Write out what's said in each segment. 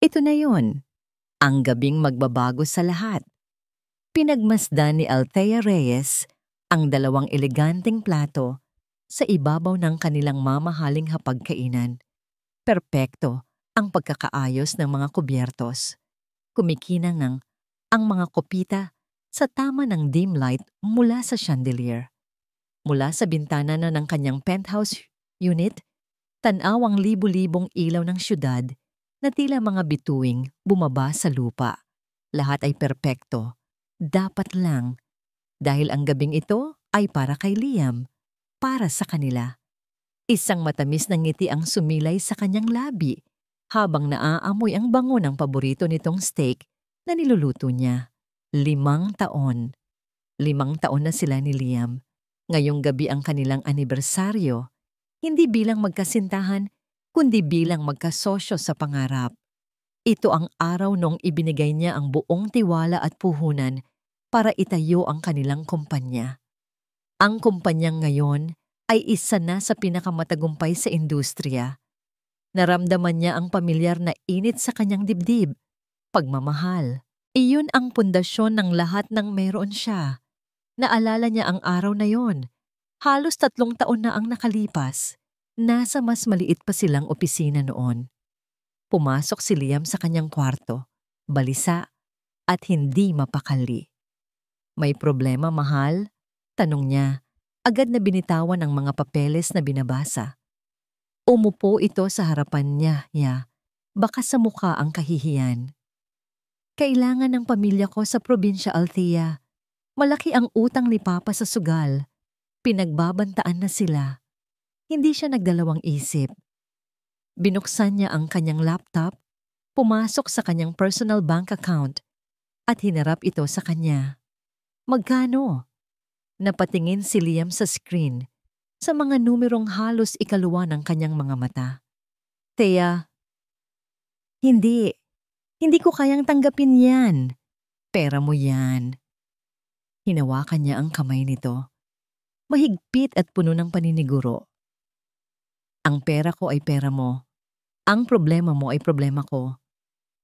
Ito na yon, ang gabing magbabago sa lahat. Pinagmasdan ni Althea Reyes ang dalawang eleganteng plato sa ibabaw ng kanilang mamahaling hapagkainan. Perpekto ang pagkakaayos ng mga kubyertos. Kumikinang ang mga kopita sa tama ng dim light mula sa chandelier. Mula sa bintana na ng kanyang penthouse unit, tanaw ang libu-libong ilaw ng syudad na tila mga bituing bumaba sa lupa. Lahat ay perpekto. Dapat lang. Dahil ang gabing ito ay para kay Liam. Para sa kanila. Isang matamis na ngiti ang sumilay sa kanyang labi habang naaamoy ang bango ng paborito nitong steak na niluluto niya. 5 taon. 5 taon na sila ni Liam. Ngayong gabi ang kanilang anibersaryo. Hindi bilang magkasintahan, kundi bilang magkasosyo sa pangarap. Ito ang araw nung ibinigay niya ang buong tiwala at puhunan para itayo ang kanilang kumpanya. Ang kumpanyang ngayon ay isa na sa pinakamatagumpay sa industriya. Naramdaman niya ang pamilyar na init sa kanyang dibdib, pagmamahal. Iyon ang pundasyon ng lahat ng meron siya. Naalala niya ang araw na yon. Halos 3 taon na ang nakalipas. Nasa mas maliit pa silang opisina noon. Pumasok si Liam sa kanyang kwarto, balisa at hindi mapakali. May problema, mahal? Tanong niya. Agad na binitawan ang mga papeles na binabasa. Umupo ito sa harapan niya. Baka sa mukha ang kahihiyan. Kailangan ng pamilya ko sa probinsya, Althea. Malaki ang utang ni Papa sa sugal. Pinagbabantaan na sila. Hindi siya nagdalawang isip. Binuksan niya ang kanyang laptop, pumasok sa kanyang personal bank account, at hinarap ito sa kanya. Magkano? Napatingin si Liam sa screen, sa mga numerong halos ikaluwa ng kanyang mga mata. Thea, hindi ko kayang tanggapin yan. Pera mo yan. Hinawakan niya ang kamay nito. Mahigpit at puno ng paniniguro. Ang pera ko ay pera mo. Ang problema mo ay problema ko.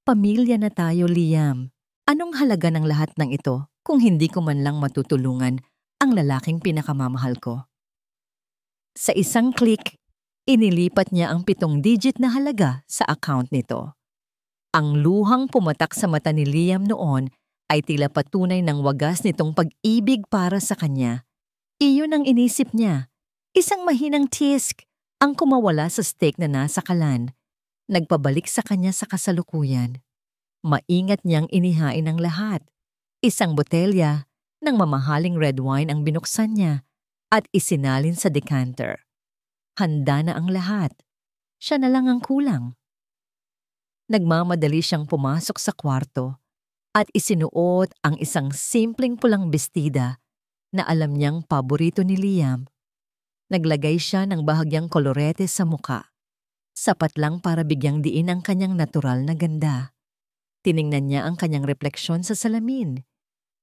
Pamilya na tayo, Liam. Anong halaga ng lahat ng ito kung hindi ko man lang matutulungan ang lalaking pinakamamahal ko? Sa isang click, inilipat niya ang 7-digit na halaga sa account nito. Ang luhang pumatak sa mata ni Liam noon ay tila patunay ng wagas nitong pag-ibig para sa kanya. Iyon ang inisip niya. Isang mahinang tisk ang kumawala sa steak na nasa kalan. Nagpabalik sa kanya sa kasalukuyan. Maingat niyang inihain ang lahat. Isang botelya ng mamahaling red wine ang binuksan niya at isinalin sa decanter. Handa na ang lahat. Siya na lang ang kulang. Nagmamadali siyang pumasok sa kwarto at isinuot ang isang simpleng pulang bestida na alam niyang paborito ni Liam. Naglagay siya ng bahagyang kolorete sa muka. Sapat lang para bigyang diin ang kanyang natural na ganda. Tiningnan niya ang kanyang refleksyon sa salamin.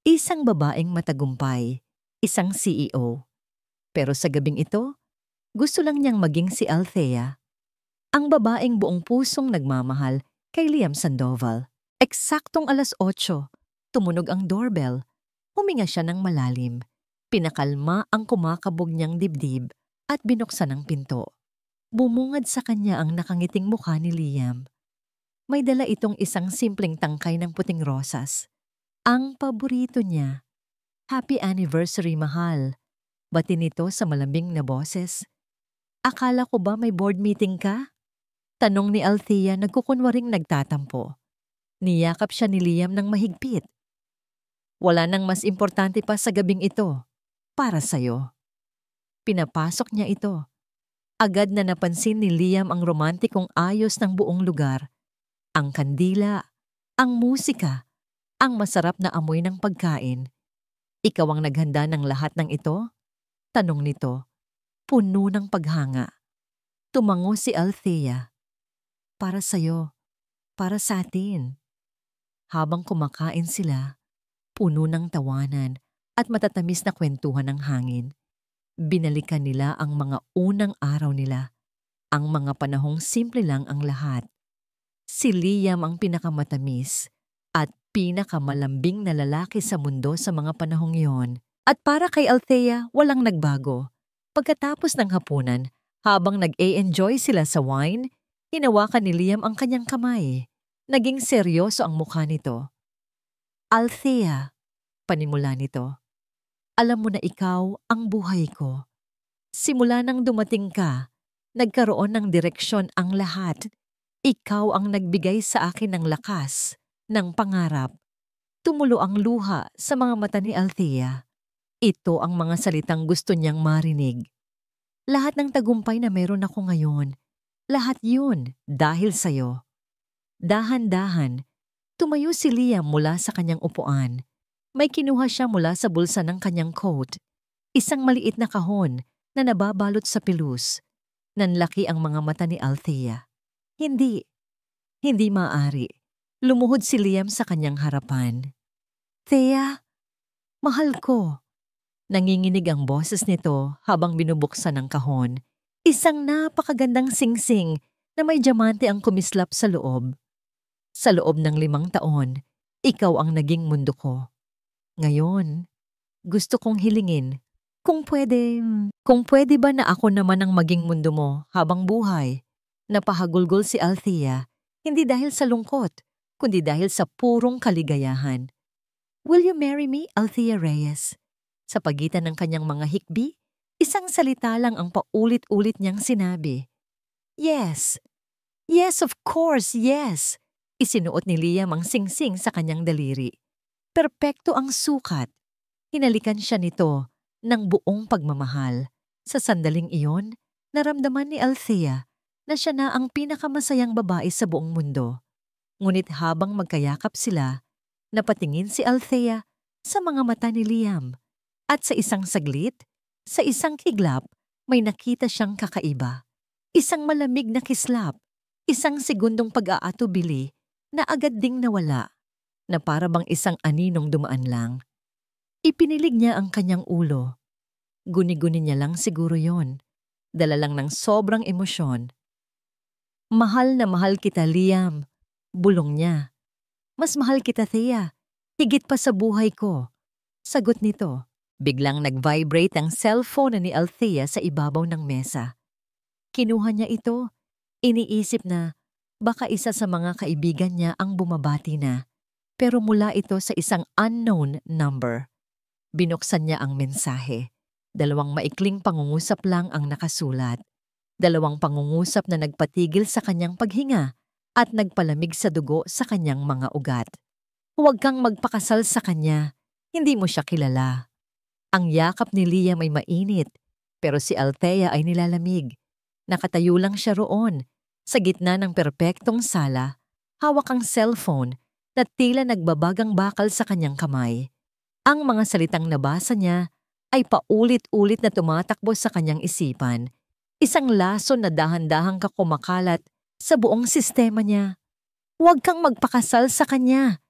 Isang babaeng matagumpay, isang CEO. Pero sa gabing ito, gusto lang niyang maging si Althea. Ang babaeng buong pusong nagmamahal kay Liam Sandoval. Eksaktong 8:00, tumunog ang doorbell. Huminga siya ng malalim. Pinakalma ang kumakabog niyang dibdib at binuksan ang pinto. Bumungad sa kanya ang nakangiting mukha ni Liam. May dala itong isang simpleng tangkay ng puting rosas. Ang paborito niya. Happy anniversary, mahal. Bati nito sa malambing na boses. Akala ko ba may board meeting ka? Tanong ni Althea nagkukunwaring nagtatampo. Niyakap siya ni Liam ng mahigpit. Wala nang mas importante pa sa gabing ito. Para sa'yo. Pinapasok niya ito. Agad na napansin ni Liam ang romantikong ayos ng buong lugar. Ang kandila, ang musika, ang masarap na amoy ng pagkain. Ikaw ang naghanda ng lahat ng ito? Tanong nito, puno ng paghanga. Tumango si Althea. Para sa'yo, para sa atin. Habang kumakain sila, puno ng tawanan at matatamis na kwentuhan ng hangin. Binalikan nila ang mga unang araw nila, ang mga panahong simple lang ang lahat. Si Liam ang pinakamatamis at pinakamalambing na lalaki sa mundo sa mga panahong iyon. At para kay Althea, walang nagbago. Pagkatapos ng hapunan, habang nag-e-enjoy sila sa wine, hinawakan ni Liam ang kanyang kamay. Naging seryoso ang mukha nito. Althea, panimula nito. Alam mo na ikaw ang buhay ko. Simula nang dumating ka, nagkaroon ng direksyon ang lahat. Ikaw ang nagbigay sa akin ng lakas, ng pangarap. Tumulo ang luha sa mga mata ni Althea. Ito ang mga salitang gusto niyang marinig. Lahat ng tagumpay na meron ako ngayon, lahat yun dahil sa'yo. Dahan-dahan, tumayo si Liam mula sa kanyang upuan. May kinuha siya mula sa bulsa ng kanyang coat. Isang maliit na kahon na nababalot sa pilus. Nanlaki ang mga mata ni Althea. Hindi maaari. Lumuhod si Liam sa kanyang harapan. Thea, mahal ko. Nanginginig ang boses nito habang binubuksan ang kahon. Isang napakagandang singsing na may diamante ang kumislap sa loob. Sa loob ng 5 taon, ikaw ang naging mundo ko. Ngayon, gusto kong hilingin, kung pwede ba na ako naman ang maging mundo mo habang buhay? Napahagulgol si Althea, hindi dahil sa lungkot, kundi dahil sa purong kaligayahan. Will you marry me, Althea Reyes? Sa pagitan ng kanyang mga hikbi, isang salita lang ang paulit-ulit niyang sinabi. Yes. Yes, of course, yes. Isinuot ni Liam ang singsing sa kanyang daliri. Perpekto ang sukat. Hinalikan siya nito ng buong pagmamahal. Sa sandaling iyon, naramdaman ni Althea na siya na ang pinakamasayang babae sa buong mundo. Ngunit habang magkayakap sila, napatingin si Althea sa mga mata ni Liam. At sa isang saglit, sa isang kiglap, may nakita siyang kakaiba. Isang malamig na kislap, isang segundong pag-aatubili na agad ding nawala, na para bang isang aninong dumaan lang. Ipinilig niya ang kanyang ulo. Guni-guni niya lang siguro yon. Dala lang ng sobrang emosyon. Mahal na mahal kita, Liam. Bulong niya. Mas mahal kita, Thea. Higit pa sa buhay ko. Sagot nito. Biglang nag-vibrate ang cellphone ni Althea sa ibabaw ng mesa. Kinuha niya ito. Iniisip na baka isa sa mga kaibigan niya ang bumabati na. Pero mula ito sa isang unknown number. Binuksan niya ang mensahe. 2 maikling pangungusap lang ang nakasulat. 2 pangungusap na nagpatigil sa kanyang paghinga at nagpalamig sa dugo sa kanyang mga ugat. Huwag kang magpakasal sa kanya. Hindi mo siya kilala. Ang yakap ni Liam ay mainit, pero si Althea ay nilalamig. Nakatayo lang siya roon, sa gitna ng perpektong sala, hawak ang cellphone na tila nagbabagang bakal sa kanyang kamay. Ang mga salitang nabasa niya ay paulit-ulit na tumatakbo sa kanyang isipan. Isang lason na dahan-dahang kumakalat sa buong sistema niya. Huwag kang magpakasal sa kanya.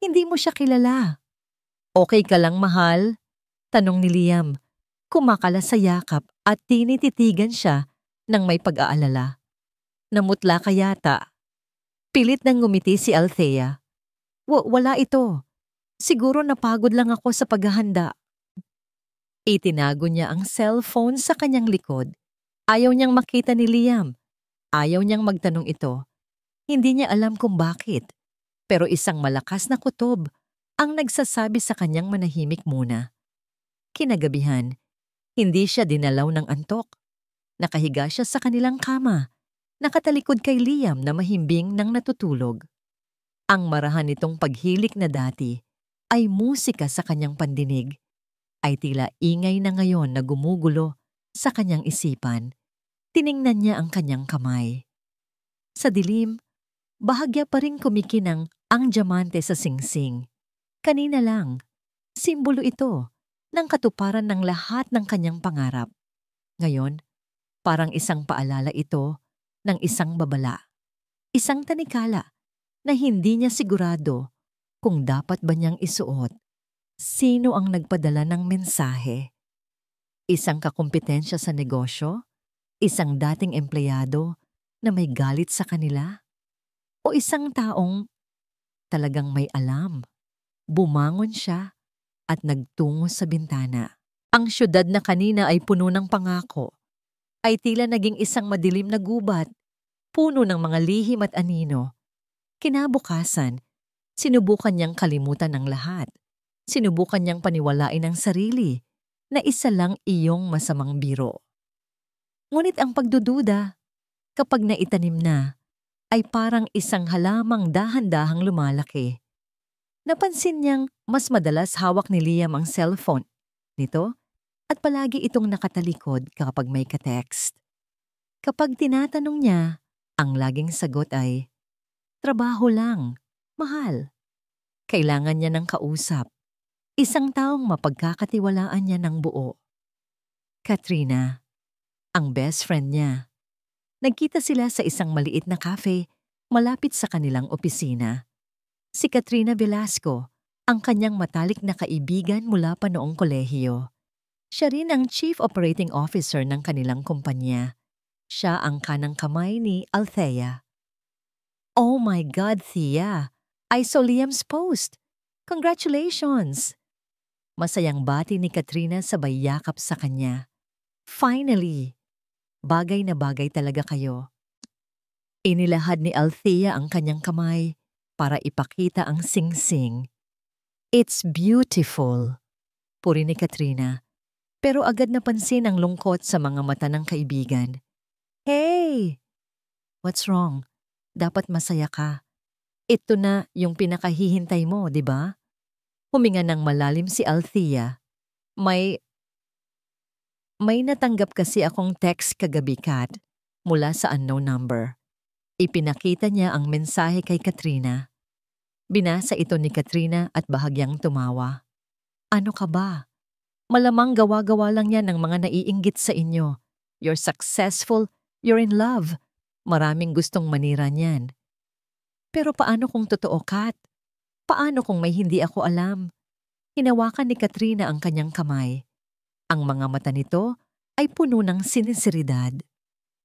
Hindi mo siya kilala. Okay ka lang, mahal? Tanong ni Liam. Kumakala sa yakap at tinititigan siya ng may pag-aalala. Namutla ka yata. Pilit nang ngumiti si Althea. Wala ito. Siguro napagod lang ako sa paghahanda. Itinago niya ang cellphone sa kanyang likod. Ayaw niyang makita ni Liam. Ayaw niyang magtanong ito. Hindi niya alam kung bakit. Pero isang malakas na kutob ang nagsasabi sa kanyang manahimik muna. Kinagabihan, hindi siya dinalaw ng antok. Nakahiga siya sa kanilang kama, nakatalikod kay Liam na mahimbing nang natutulog. Ang marahan nitong paghilik na dati ay musika sa kanyang pandinig, ay tila ingay na ngayon na gumugulo sa kanyang isipan. Tiningnan niya ang kanyang kamay. Sa dilim, bahagya pa rin kumikinang ang diamante sa singsing. Kanina lang, simbolo ito ng katuparan ng lahat ng kanyang pangarap. Ngayon, parang isang paalala ito ng isang babala. Isang tanikala na hindi niya sigurado kung dapat ba niyang isuot. Sino ang nagpadala ng mensahe? Isang kakumpetensya sa negosyo? Isang dating empleyado na may galit sa kanila? o isang taong talagang may alam? Bumangon siya at nagtungo sa bintana. Ang syudad na kanina ay puno ng pangako, ay tila naging isang madilim na gubat, puno ng mga lihim at anino. Kinabukasan, sinubukan niyang kalimutan ang lahat. Sinubukan niyang paniwalain ang sarili na isa lang iyong masamang biro. Ngunit ang pagdududa, kapag naitanim na, ay parang isang halamang dahan-dahang lumalaki. Napansin niyang mas madalas hawak ni Liam ang cellphone nito at palagi itong nakatalikod kapag may ka-text. Kapag tinatanong niya, ang laging sagot ay, "Trabaho lang, mahal." Kailangan niya ng kausap. Isang taong mapagkakatiwalaan niya ng buo. Katrina, ang best friend niya. Nagkita sila sa isang maliit na cafe malapit sa kanilang opisina. Si Katrina Velasco, ang kanyang matalik na kaibigan mula pa noong kolehiyo. Siya rin ang Chief Operating Officer ng kanilang kumpanya. Siya ang kanang kamay ni Althea. "Oh my God, Thea! I saw Liam's post! Congratulations!" Masayang bati ni Katrina sabay yakap sa kanya. "Finally! Bagay na bagay talaga kayo." Inilahad ni Althea ang kanyang kamay para ipakita ang singsing. "It's beautiful," puri ni Katrina. Pero agad napansin ang lungkot sa mga mata ng kaibigan. "Hey! What's wrong? Dapat masaya ka. Ito na yung pinakahihintay mo, di ba?" Huminga ng malalim si Althea. May natanggap kasi akong text kagabi, Kat, mula sa unknown number. Ipinakita niya ang mensahe kay Katrina. Binasa ito ni Katrina at bahagyang tumawa. "Ano ka ba? Malamang gawa-gawa lang yan ng mga naiinggit sa inyo. You're successful, you're in love. Maraming gustong manira niyan." "Pero paano kung totoo, Kat? Paano kung may hindi ako alam?" Hinawakan ni Katrina ang kanyang kamay. Ang mga mata nito ay puno ng sinseridad.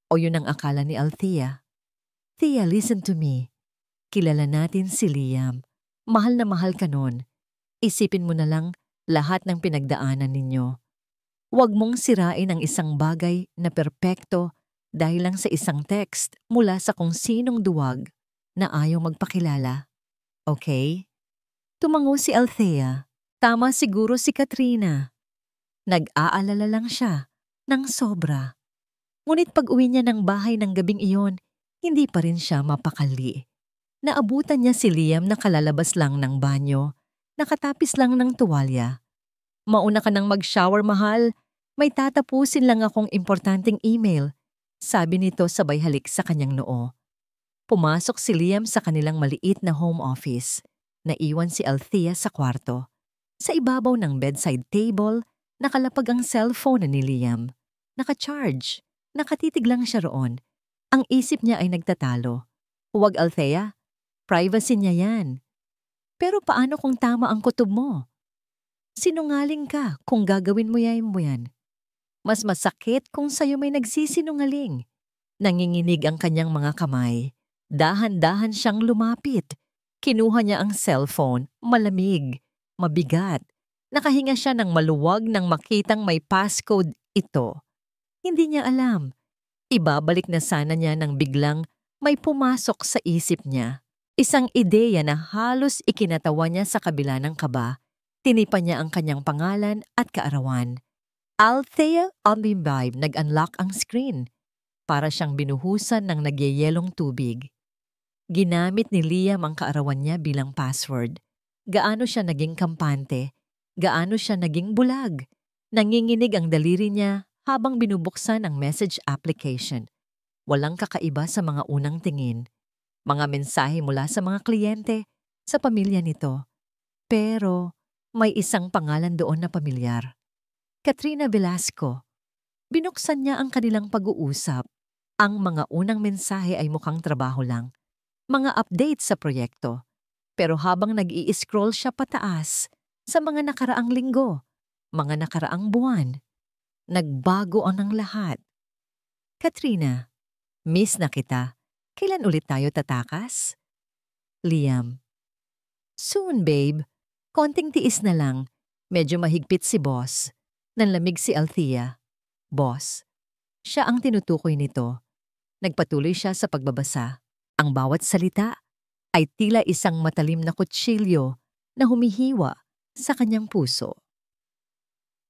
O yun ang akala ni Althea. "Thea, listen to me. Kilala natin si Liam. Mahal na mahal ka nun. Isipin mo na lang lahat ng pinagdaanan ninyo. Huwag mong sirain ang isang bagay na perpekto dahil lang sa isang text mula sa kung sinong duwag na ayaw magpakilala. Okay?" Tumango si Althea. Tama siguro si Katrina. Nag-aalala lang siya ng sobra. Ngunit pag-uwi niya ng bahay ng gabing iyon, hindi pa rin siya mapakali. Naabutan niya si Liam na kalalabas lang ng banyo, nakatapis lang ng tuwalya. "Mauna ka nang mag-shower, mahal. May tatapusin lang akong importanteng email," sabi nito sabay halik sa kanyang noo. Pumasok si Liam sa kanilang maliit na home office. Naiwan si Althea sa kwarto. Sa ibabaw ng bedside table, nakalapag ang cellphone ni Liam. Naka-charge. Nakatitig lang siya roon. Ang isip niya ay nagtatalo. "Huwag, Althea. Privacy niya yan." "Pero paano kung tama ang kutob mo? Sinungaling ka kung gagawin mo yan. Mas masakit kung sa'yo may nagsisinungaling." Nanginginig ang kanyang mga kamay. Dahan-dahan siyang lumapit. Kinuha niya ang cellphone, malamig, mabigat. Nakahinga siya ng maluwag nang makitang may passcode ito. Hindi niya alam. Ibabalik na sana niya nang biglang may pumasok sa isip niya. Isang ideya na halos ikinatawa niya sa kabila ng kaba. Tinipan niya ang kanyang pangalan at kaarawan. Althea Omnivibe nag-unlock ang screen. Para siyang binuhusan ng nagyayelong tubig. Ginamit ni Liam ang kaarawan niya bilang password. Gaano siya naging kampante, gaano siya naging bulag. Nanginginig ang daliri niya habang binubuksan ang message application. Walang kakaiba sa mga unang tingin. Mga mensahe mula sa mga kliyente, sa pamilya nito. Pero may isang pangalan doon na pamilyar. Katrina Velasco. Binuksan niya ang kanilang pag-uusap. Ang mga unang mensahe ay mukhang trabaho lang. Mga update sa proyekto. Pero habang nag-i-scroll siya pataas sa mga nakaraang linggo, mga nakaraang buwan, nagbago ang lahat. "Katrina, miss na kita. Kailan ulit tayo tatakas?" Liam. Soon, babe. Konting tiis na lang. Medyo mahigpit si boss. Nanlamig si Althea. Boss. Siya ang tinutukoy nito. Nagpatuloy siya sa pagbabasa. Ang bawat salita ay tila isang matalim na kutsilyo na humihiwa sa kanyang puso.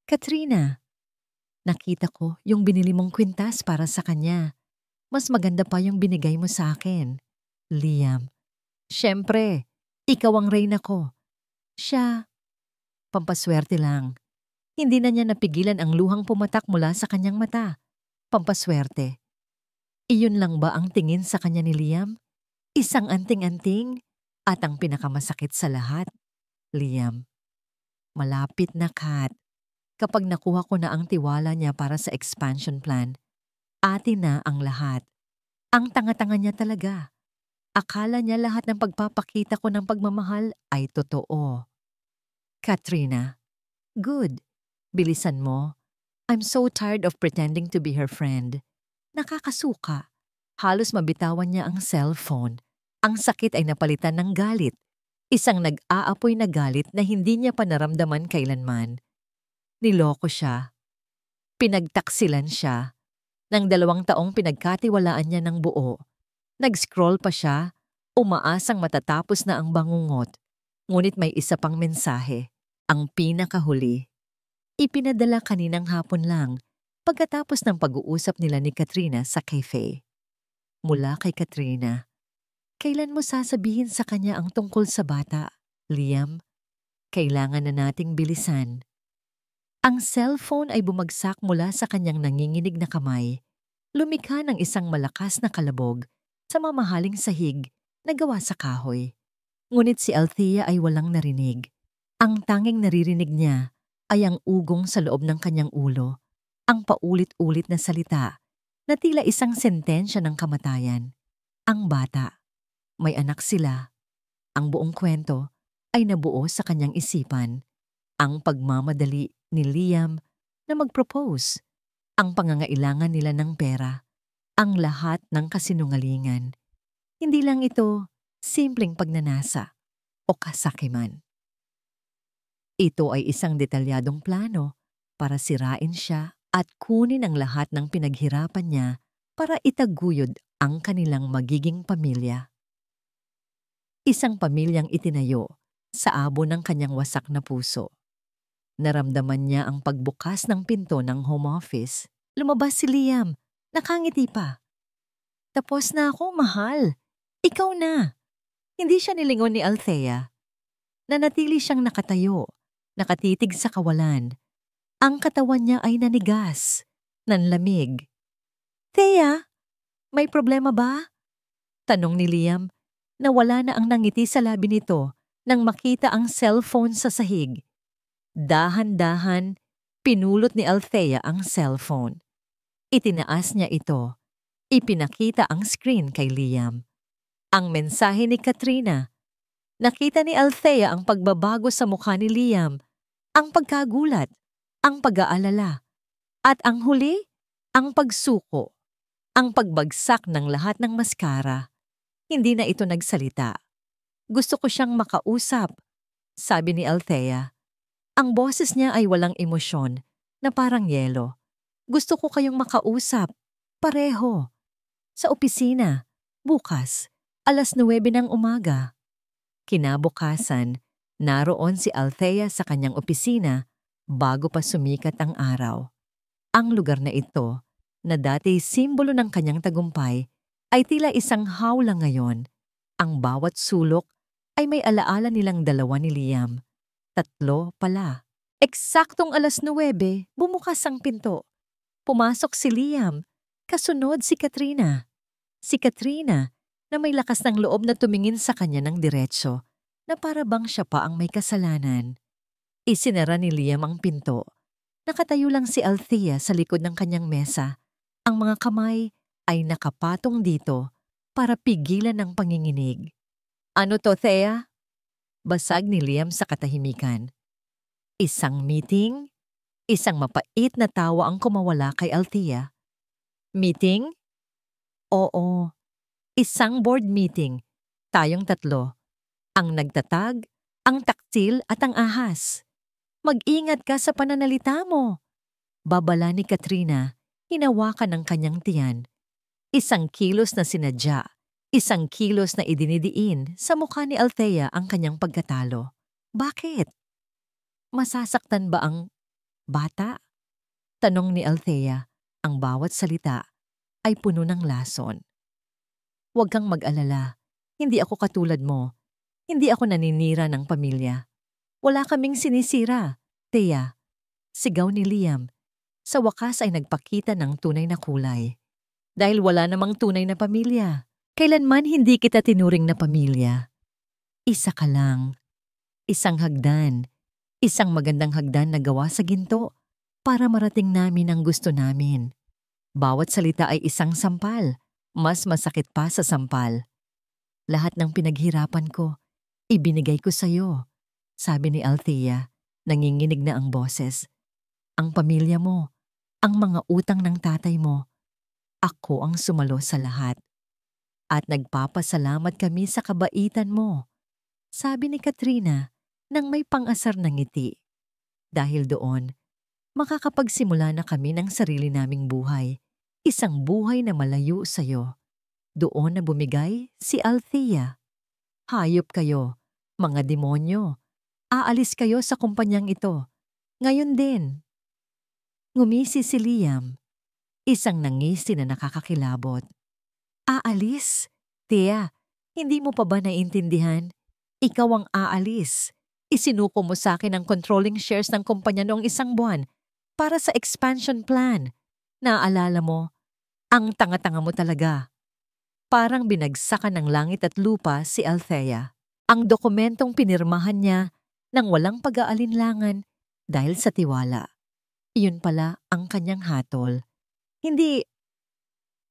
Katrina, nakita ko yung binili mong kwintas para sa kanya. Mas maganda pa yung binigay mo sa akin. Liam. Siyempre, ikaw ang reyna ko. Siya, pampaswerte lang. Hindi na niya napigilan ang luhang pumatak mula sa kanyang mata. Pampaswerte. Iyon lang ba ang tingin sa kanya ni Liam? Isang anting-anting at ang pinakamasakit sa lahat. Liam. Malapit na, Kat. Kapag nakuha ko na ang tiwala niya para sa expansion plan, atin na ang lahat. Ang tanga-tanga niya talaga. Akala niya lahat ng pagpapakita ko ng pagmamahal ay totoo. Katrina. Good. Bilisan mo. I'm so tired of pretending to be her friend. Nakakasuka. Halos mabitawan niya ang cellphone. Ang sakit ay napalitan ng galit. Isang nag-aapoy na galit na hindi niya pa naramdaman kailanman. Niloko siya. Pinagtaksilan siya. Nang 2 taong pinagkatiwalaan niya ng buo. Nag-scroll pa siya, umaasang matatapos na ang bangungot. Ngunit may isa pang mensahe, ang pinakahuli. Ipinadala kaninang hapon lang pagkatapos ng pag-uusap nila ni Katrina sa cafe. Mula kay Katrina. Kailan mo sasabihin sa kanya ang tungkol sa bata, Liam? Kailangan na nating bilisan. Ang cellphone ay bumagsak mula sa kanyang nanginginig na kamay. Lumikha ng isang malakas na kalabog sa mamahaling sahig na gawa sa kahoy. Ngunit si Althea ay walang narinig. Ang tanging naririnig niya ay ang ugong sa loob ng kanyang ulo, ang paulit-ulit na salita na tila isang sentensya ng kamatayan. Ang bata. May anak sila. Ang buong kwento ay nabuo sa kanyang isipan. Ang pagmamadali ni Liam na mag-propose. Ang pangangailangan nila ng pera. Ang lahat ng kasinungalingan. Hindi lang ito simpleng pagnanasa o kasakiman. Ito ay isang detalyadong plano para sirain siya at kunin ang lahat ng pinaghirapan niya para itaguyod ang kanilang magiging pamilya. Isang pamilyang itinayo sa abo ng kanyang wasak na puso. Naramdaman niya ang pagbukas ng pinto ng home office. Lumabas si Liam. Nakangiti pa. Tapos na ako, mahal. Ikaw na. Hindi siya nilingon ni Althea. Nanatili siyang nakatayo, nakatitig sa kawalan. Ang katawan niya ay nanigas, nanlamig. Thea, may problema ba? Tanong ni Liam na wala na ang nangiti sa labi nito nang makita ang cellphone sa sahig. Dahan-dahan, pinulot ni Althea ang cellphone. Itinaas niya ito. Ipinakita ang screen kay Liam. Ang mensahe ni Katrina. Nakita ni Althea ang pagbabago sa mukha ni Liam, ang pagkagulat, ang pag-aalala, at ang huli, ang pagsuko, ang pagbagsak ng lahat ng maskara. Hindi na ito nagsalita. Gusto ko siyang makausap, sabi ni Althea. Ang boses niya ay walang emosyon, na parang yelo. Gusto ko kayong makausap, pareho. Sa opisina, bukas, 9:00 ng umaga. Kinabukasan, naroon si Althea sa kanyang opisina bago pa sumikat ang araw. Ang lugar na ito, na dati simbolo ng kanyang tagumpay, ay tila isang hawla ngayon. Ang bawat sulok ay may alaala nilang 2 ni Liam. 3 pala. Eksaktong 9:00, bumukas ang pinto. Pumasok si Liam, kasunod si Katrina. Si Katrina na may lakas ng loob na tumingin sa kanya ng diretso na para bang siya pa ang may kasalanan. Isinara ni Liam ang pinto. Nakatayo lang si Althea sa likod ng kanyang mesa. Ang mga kamay ay nakapatong dito para pigilan ng panginginig. Ano to, Thea? Basag ni Liam sa katahimikan. Isang meeting? Isang mapait na tawa ang kumawala kay Althea. Meeting? Oo. Isang board meeting. Tayong 3. ang nagtatag, ang taktil at ang ahas. Mag-ingat ka sa pananalita mo. Babala ni Katrina, hinawakan ng kanyang tiyan. Isang kilos na sinadya, isang kilos na idinidiin sa mukha ni Althea ang kanyang pagkatalo. Bakit? Masasaktan ba ang bata? Tanong ni Althea, ang bawat salita ay puno ng lason. Huwag kang mag-alala, hindi ako katulad mo. Hindi ako naninira ng pamilya. Wala kaming sinisira, Thea. Sigaw ni Liam. Sa wakas ay nagpakita ng tunay na kulay. Dahil wala namang tunay na pamilya. Kailanman hindi kita tinuring na pamilya. Isa ka lang. Isang hagdan. Isang magandang hagdan na gawa sa ginto para marating namin ang gusto namin. Bawat salita ay isang sampal. Mas masakit pa sa sampal. Lahat ng pinaghirapan ko, ibinigay ko sa'yo. Sabi ni Althea, nanginginig na ang boses. Ang pamilya mo, ang mga utang ng tatay mo, ako ang sumalo sa lahat. At nagpapasalamat kami sa kabaitan mo. Sabi ni Katrina nang may pang-asar na ngiti. Dahil doon, makakapagsimula na kami ng sarili naming buhay. Isang buhay na malayo sa'yo. Doon na bumigay si Althea. Hayop kayo, mga demonyo. Aalis kayo sa kumpanyang ito. Ngayon din. Ngumisi si Liam. Isang nangisi na nakakakilabot. Aalis? Thea, hindi mo pa ba naiintindihan? Ikaw ang aalis. Isinuko mo sa akin ang controlling shares ng kumpanya noong isang buwan para sa expansion plan. Naaalala mo? Ang tanga-tanga mo talaga. Parang binagsakan ng langit at lupa si Althea. Ang dokumentong pinirmahan niya nang walang pag-aalinlangan dahil sa tiwala. Iyon pala ang kanyang hatol. Hindi,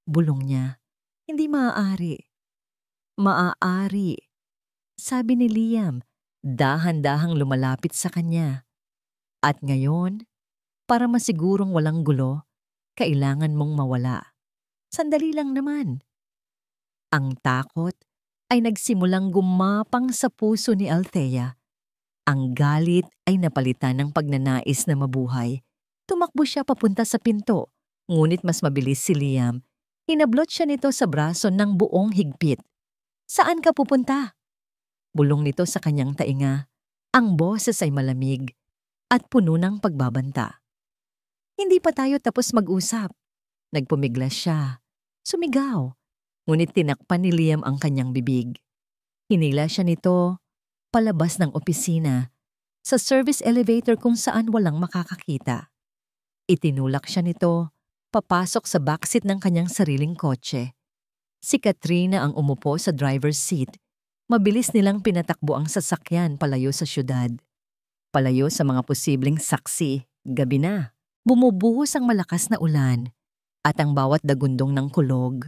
bulong niya, hindi maaari. Maaari, sabi ni Liam, dahan-dahang lumalapit sa kanya. At ngayon, para masigurong walang gulo, kailangan mong mawala. Sandali lang naman. Ang takot ay nagsimulang gumapang sa puso ni Althea. Ang galit ay napalitan ng pagnanais na mabuhay. Tumakbo siya papunta sa pinto, ngunit mas mabilis si Liam. Hinablot siya nito sa braso ng buong higpit. Saan ka pupunta? Bulong nito sa kanyang tainga. Ang boses ay malamig at puno ng pagbabanta. Hindi pa tayo tapos mag-usap. Nagpumiglas siya. Sumigaw. Ngunit tinakpan ni Liam ang kanyang bibig. Hinila siya nito palabas ng opisina sa service elevator kung saan walang makakakita. Itinulak siya nito papasok sa backseat ng kanyang sariling kotse. Si Katrina ang umupo sa driver's seat. Mabilis nilang pinatakbo ang sasakyan palayo sa syudad. Palayo sa mga posibleng saksi. Gabi na. Bumubuhos ang malakas na ulan at ang bawat dagundong ng kulog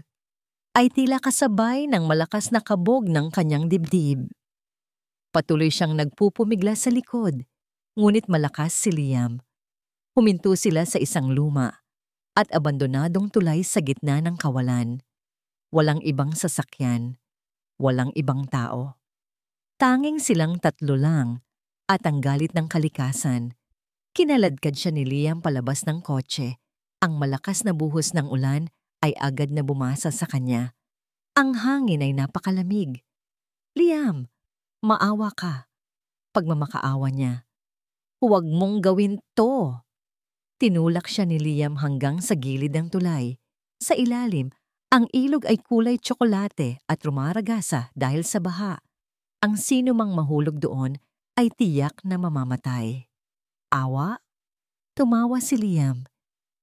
ay tila kasabay ng malakas na kabog ng kanyang dibdib. Patuloy siyang nagpupumigla sa likod, ngunit malakas si Liam. Huminto sila sa isang luma at abandonadong tulay sa gitna ng kawalan. Walang ibang sasakyan, walang ibang tao. Tanging silang tatlo lang at ang galit ng kalikasan. Kinaladkad siya ni Liam palabas ng kotse. Ang malakas na buhos ng ulan ay agad na bumasa sa kanya. Ang hangin ay napakalamig. Liam, maawa ka. Pagmamakaawa niya. Huwag mong gawin to. Tinulak siya ni Liam hanggang sa gilid ng tulay. Sa ilalim, ang ilog ay kulay tsokolate at rumaragasa dahil sa baha. Ang sino mang mahulog doon ay tiyak na mamamatay. Awa? Tumawa si Liam.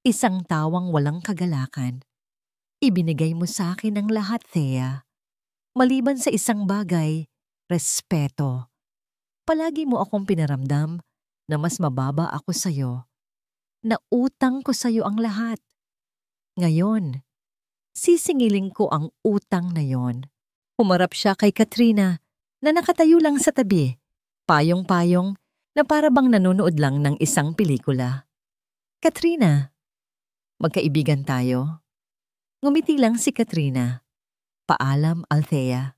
Isang tawang walang kagalakan. Ibinigay mo sa akin ang lahat, Thea. Maliban sa isang bagay, respeto. Palagi mo akong pinaramdam na mas mababa ako sa'yo. Nautang ko sa'yo ang lahat. Ngayon, sisingilin ko ang utang na yon. Humarap siya kay Katrina na nakatayo lang sa tabi, payong-payong na para bang nanonood lang ng isang pelikula. Katrina, magkaibigan tayo. Ngumiti lang si Katrina. Paalam, Althea.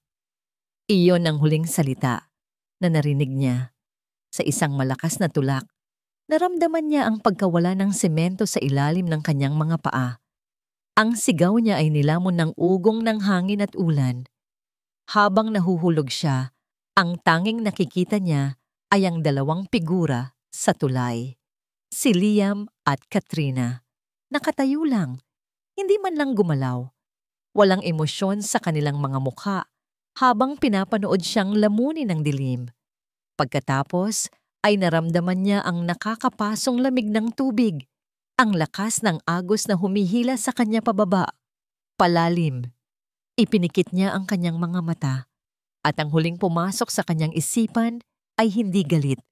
Iyon ang huling salita na narinig niya. Sa isang malakas na tulak, naramdaman niya ang pagkawala ng semento sa ilalim ng kanyang mga paa. Ang sigaw niya ay nilamon ng ugong ng hangin at ulan. Habang nahuhulog siya, ang tanging nakikita niya ay ang dalawang figura sa tulay. Si Liam at Katrina. Nakatayo lang, hindi man lang gumalaw. Walang emosyon sa kanilang mga mukha habang pinapanood siyang lamunin ng dilim. Pagkatapos ay naramdaman niya ang nakakapasong lamig ng tubig, ang lakas ng agos na humihila sa kanya pababa. Palalim. Ipinikit niya ang kanyang mga mata at ang huling pumasok sa kanyang isipan ay hindi galit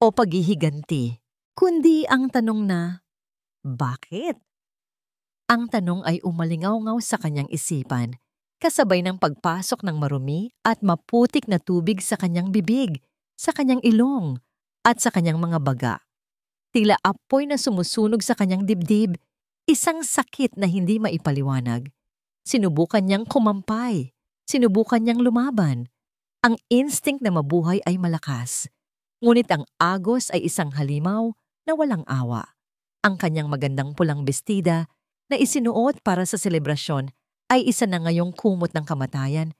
o paghihiganti, kundi ang tanong na, bakit? Ang tanong ay umalingaw-ngaw sa kanyang isipan, kasabay ng pagpasok ng marumi at maputik na tubig sa kanyang bibig, sa kanyang ilong, at sa kanyang mga baga. Tila apoy na sumusunog sa kanyang dibdib, isang sakit na hindi maipaliwanag. Sinubukan niyang kumampay, sinubukan niyang lumaban. Ang instinct na mabuhay ay malakas, ngunit ang agos ay isang halimaw na walang awa. Ang kanyang magandang pulang bestida na isinuot para sa selebrasyon ay isa na ngayong kumot ng kamatayan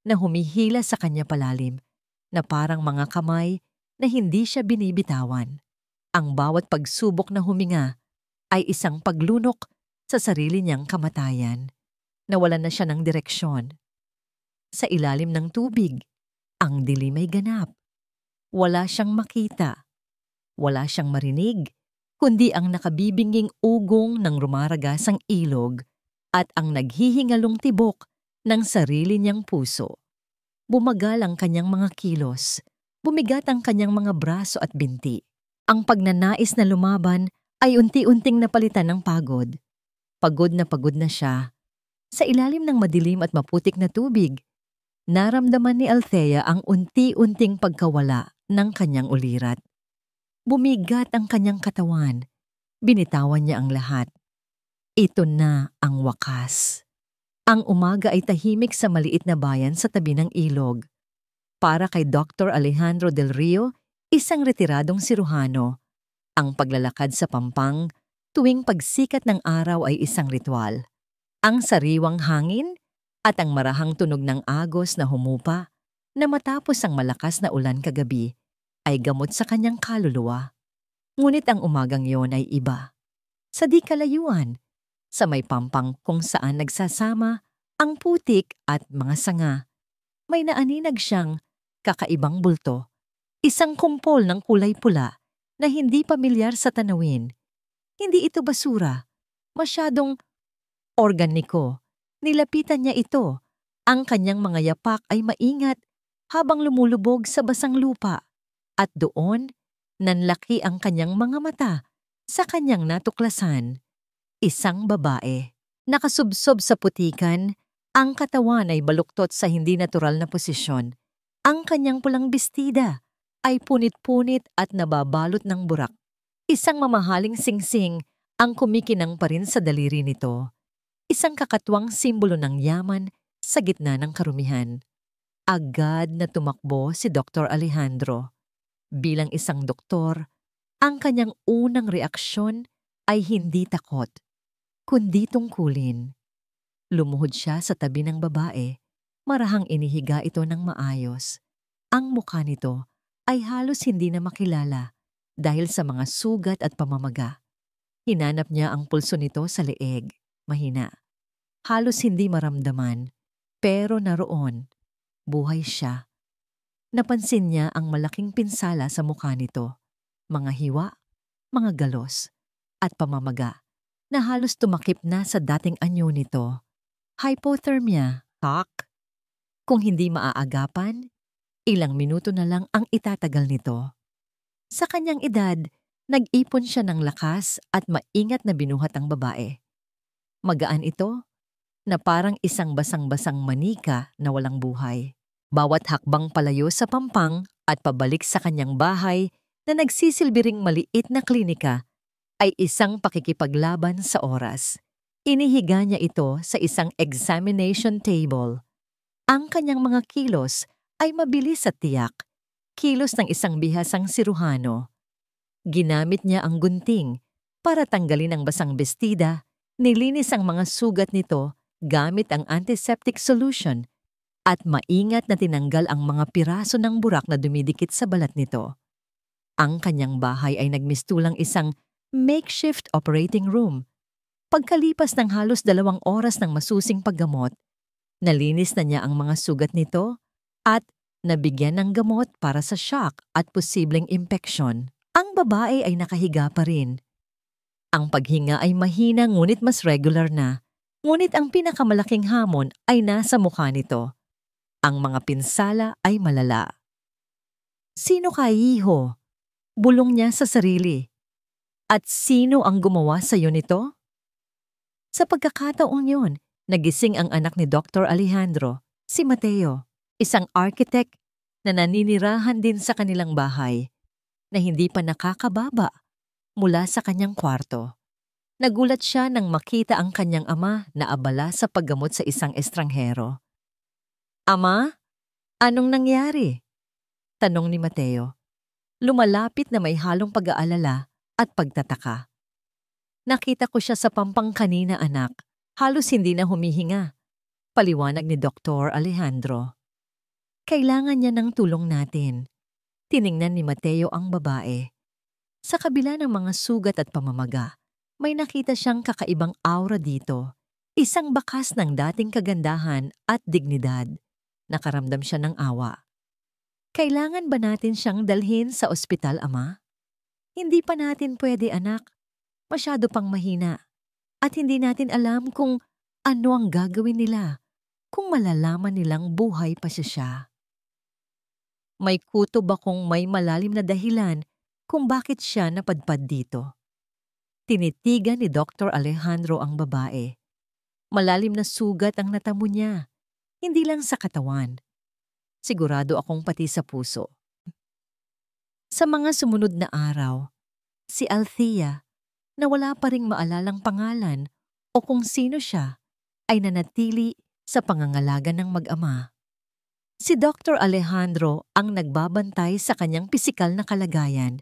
na humihila sa kanya palalim, na parang mga kamay na hindi siya binibitawan. Ang bawat pagsubok na huminga ay isang paglunok sa sarili niyang kamatayan. Nawalan na siya ng direksyon. Sa ilalim ng tubig, ang dilim ay ganap. Wala siyang makita. Wala siyang marinig, kundi ang nakabibinging ugong ng rumaragasang ilog at ang naghihingalong tibok ng sarili niyang puso. Bumagal ang kanyang mga kilos, bumigat ang kanyang mga braso at binti. Ang pagnanais na lumaban ay unti-unting napalitan ng pagod. Pagod na siya. Sa ilalim ng madilim at maputik na tubig, naramdaman ni Althea ang unti-unting pagkawala ng kanyang ulirat. Bumigat ang kanyang katawan. Binitawan niya ang lahat. Ito na ang wakas. Ang umaga ay tahimik sa maliit na bayan sa tabi ng ilog. Para kay Dr. Alejandro Del Rio, isang retiradong siruhano, ang paglalakad sa pampang tuwing pagsikat ng araw ay isang ritual. Ang sariwang hangin at ang marahang tunog ng agos na humupa na matapos ang malakas na ulan kagabi ay gamot sa kanyang kaluluwa. Ngunit ang umagang yon ay iba. Sa di kalayuan, sa may pampang kung saan nagsasama ang putik at mga sanga, may naaninag siyang kakaibang bulto. Isang kumpol ng kulay pula na hindi pamilyar sa tanawin. Hindi ito basura. Masyadong organiko. Nilapitan niya ito. Ang kanyang mga yapak ay maingat habang lumulubog sa basang lupa. At doon, nanlaki ang kanyang mga mata sa kanyang natuklasan. Isang babae. Nakasubsob sa putikan, ang katawan ay baluktot sa hindi natural na posisyon. Ang kanyang pulang bestida ay punit-punit at nababalot ng burak. Isang mamahaling singsing ang kumikinang pa rin sa daliri nito. Isang kakatwang simbolo ng yaman sa gitna ng karumihan. Agad na tumakbo si Dr. Alejandro. Bilang isang doktor, ang kanyang unang reaksyon ay hindi takot, kundi tungkulin. Lumuhod siya sa tabi ng babae, marahang inihiga ito ng maayos. Ang mukha nito ay halos hindi na makilala dahil sa mga sugat at pamamaga. Hinanap niya ang pulso nito sa leeg, mahina. Halos hindi maramdaman, pero naroon. Buhay siya. Napansin niya ang malaking pinsala sa mukha nito, mga hiwa, mga galos, at pamamaga na halos tumakip na sa dating anyo nito. Hypothermia, shock. Kung hindi maaagapan, ilang minuto na lang ang itatagal nito. Sa kanyang edad, nag-ipon siya ng lakas at maingat na binuhat ang babae. Magaan ito, na parang isang basang-basang manika na walang buhay. Bawat hakbang palayo sa pampang at pabalik sa kanyang bahay na nagsisilbi ring maliit na klinika ay isang pakikipaglaban sa oras. Inihiga niya ito sa isang examination table. Ang kanyang mga kilos ay mabilis at tiyak, kilos ng isang bihasang siruhano. Ginamit niya ang gunting para tanggalin ang basang bestida, nilinis ang mga sugat nito gamit ang antiseptic solution at maingat na tinanggal ang mga piraso ng burak na dumidikit sa balat nito. Ang kanyang bahay ay nagmistulang isang makeshift operating room. Pagkalipas ng halos 2 oras ng masusing paggamot, nalinis na niya ang mga sugat nito at nabigyan ng gamot para sa shock at posibleng impeksyon. Ang babae ay nakahiga pa rin. Ang paghinga ay mahina ngunit mas regular na. Ngunit ang pinakamalaking hamon ay nasa mukha nito. Ang mga pinsala ay malala. Sino ka, iho? Bulong niya sa sarili. At sino ang gumawa sa iyo nito? Sa pagkakataong yun, nagising ang anak ni Dr. Alejandro, si Mateo, isang architect na naninirahan din sa kanilang bahay, na hindi pa nakakababa mula sa kanyang kwarto. Nagulat siya nang makita ang kanyang ama na abala sa paggamot sa isang estranghero. Ama, anong nangyari? Tanong ni Mateo. Lumalapit na may halong pag-aalala at pagtataka. Nakita ko siya sa pampang kanina, anak. Halos hindi na humihinga. Paliwanag ni Dr. Alejandro. Kailangan niya ng tulong natin. Tiningnan ni Mateo ang babae. Sa kabila ng mga sugat at pamamaga, may nakita siyang kakaibang aura dito. Isang bakas ng dating kagandahan at dignidad. Nakaramdam siya ng awa. Kailangan ba natin siyang dalhin sa ospital, ama? Hindi pa natin pwede, anak. Masyado pang mahina. At hindi natin alam kung ano ang gagawin nila kung malalaman nilang buhay pa siya. May kutob akong may malalim na dahilan kung bakit siya napadpad dito. Tinitigan ni Dr. Alejandro ang babae. Malalim na sugat ang natamo niya, hindi lang sa katawan. Sigurado akong pati sa puso. Sa mga sumunod na araw, si Althea, na wala pa ring maalalang pangalan o kung sino siya, ay nanatili sa pangangalaga ng mag-ama. Si Dr. Alejandro ang nagbabantay sa kanyang pisikal na kalagayan,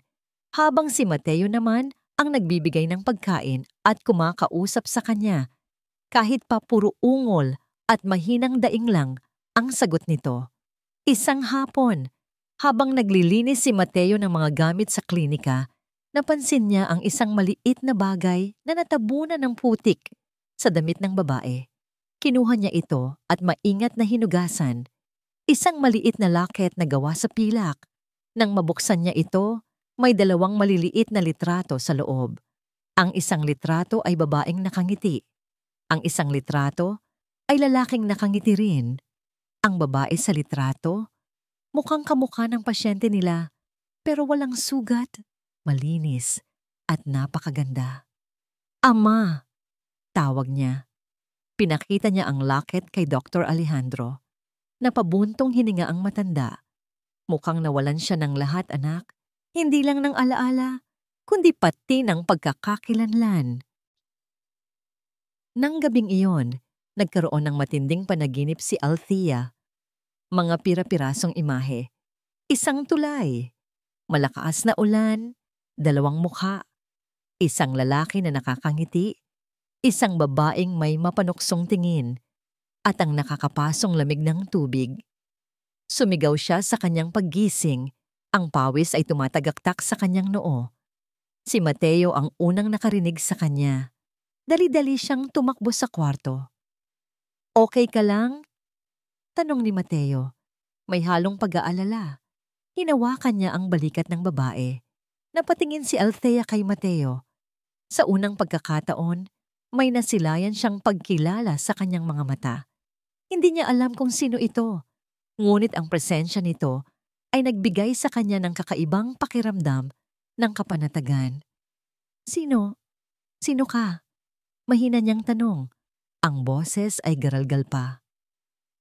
habang si Mateo naman ang nagbibigay ng pagkain at kumakausap sa kanya, kahit pa puro ungol at mahinang daing lang ang sagot nito. Isang hapon, habang naglilinis si Mateo ng mga gamit sa klinika, napansin niya ang isang maliit na bagay na natabunan ng putik sa damit ng babae. Kinuha niya ito at maingat na hinugasan. Isang maliit na locket na gawa sa pilak. Nang mabuksan niya ito, may 2 maliliit na litrato sa loob. Ang isang litrato ay babaeng nakangiti. Ang isang litrato ay lalaking nakangiti rin. Ang babae sa litrato, mukhang kamukha ng pasyente nila, pero walang sugat, malinis, at napakaganda. Ama, tawag niya. Pinakita niya ang locket kay Dr. Alejandro. Napabuntong hininga ang matanda. Mukhang nawalan siya ng lahat, anak. Hindi lang ng alaala, kundi pati ng pagkakakilanlan. Nang gabing iyon, nagkaroon ng matinding panaginip si Althea. Mga pira-pirasong imahe. Isang tulay. Malakas na ulan. 2 mukha. Isang lalaki na nakakangiti. Isang babaeng may mapanuksong tingin. At ang nakakapasong lamig ng tubig. Sumigaw siya sa kanyang paggising. Ang pawis ay tumatagaktak sa kanyang noo. Si Mateo ang unang nakarinig sa kanya. Dali-dali siyang tumakbo sa kwarto. Okay ka lang? Tanong ni Mateo. May halong pag-aalala. Hinawakan niya ang balikat ng babae. Napatingin si Althea kay Mateo. Sa unang pagkakataon, may nasilayan siyang pagkilala sa kanyang mga mata. Hindi niya alam kung sino ito. Ngunit ang presensya nito ay nagbigay sa kanya ng kakaibang pakiramdam ng kapanatagan. Sino? Sino ka? Mahina niyang tanong. Ang boses ay garalgal pa.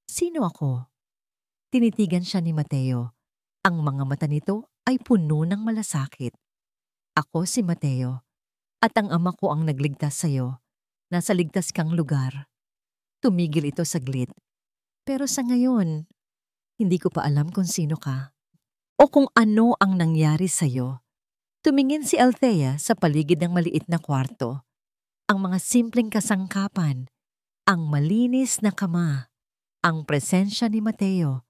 Sino ako? Tinitigan siya ni Mateo. Ang mga mata nito ay puno ng malasakit. Ako si Mateo, at ang ama ko ang nagligtas sa iyo. Nasa ligtas kang lugar. Tumigil ito saglit. Pero sa ngayon, Hindi ko pa alam kung sino ka o kung ano ang nangyari sa'yo. Tumingin si Althea sa paligid ng maliit na kwarto. Ang mga simpleng kasangkapan, ang malinis na kama, ang presensya ni Mateo.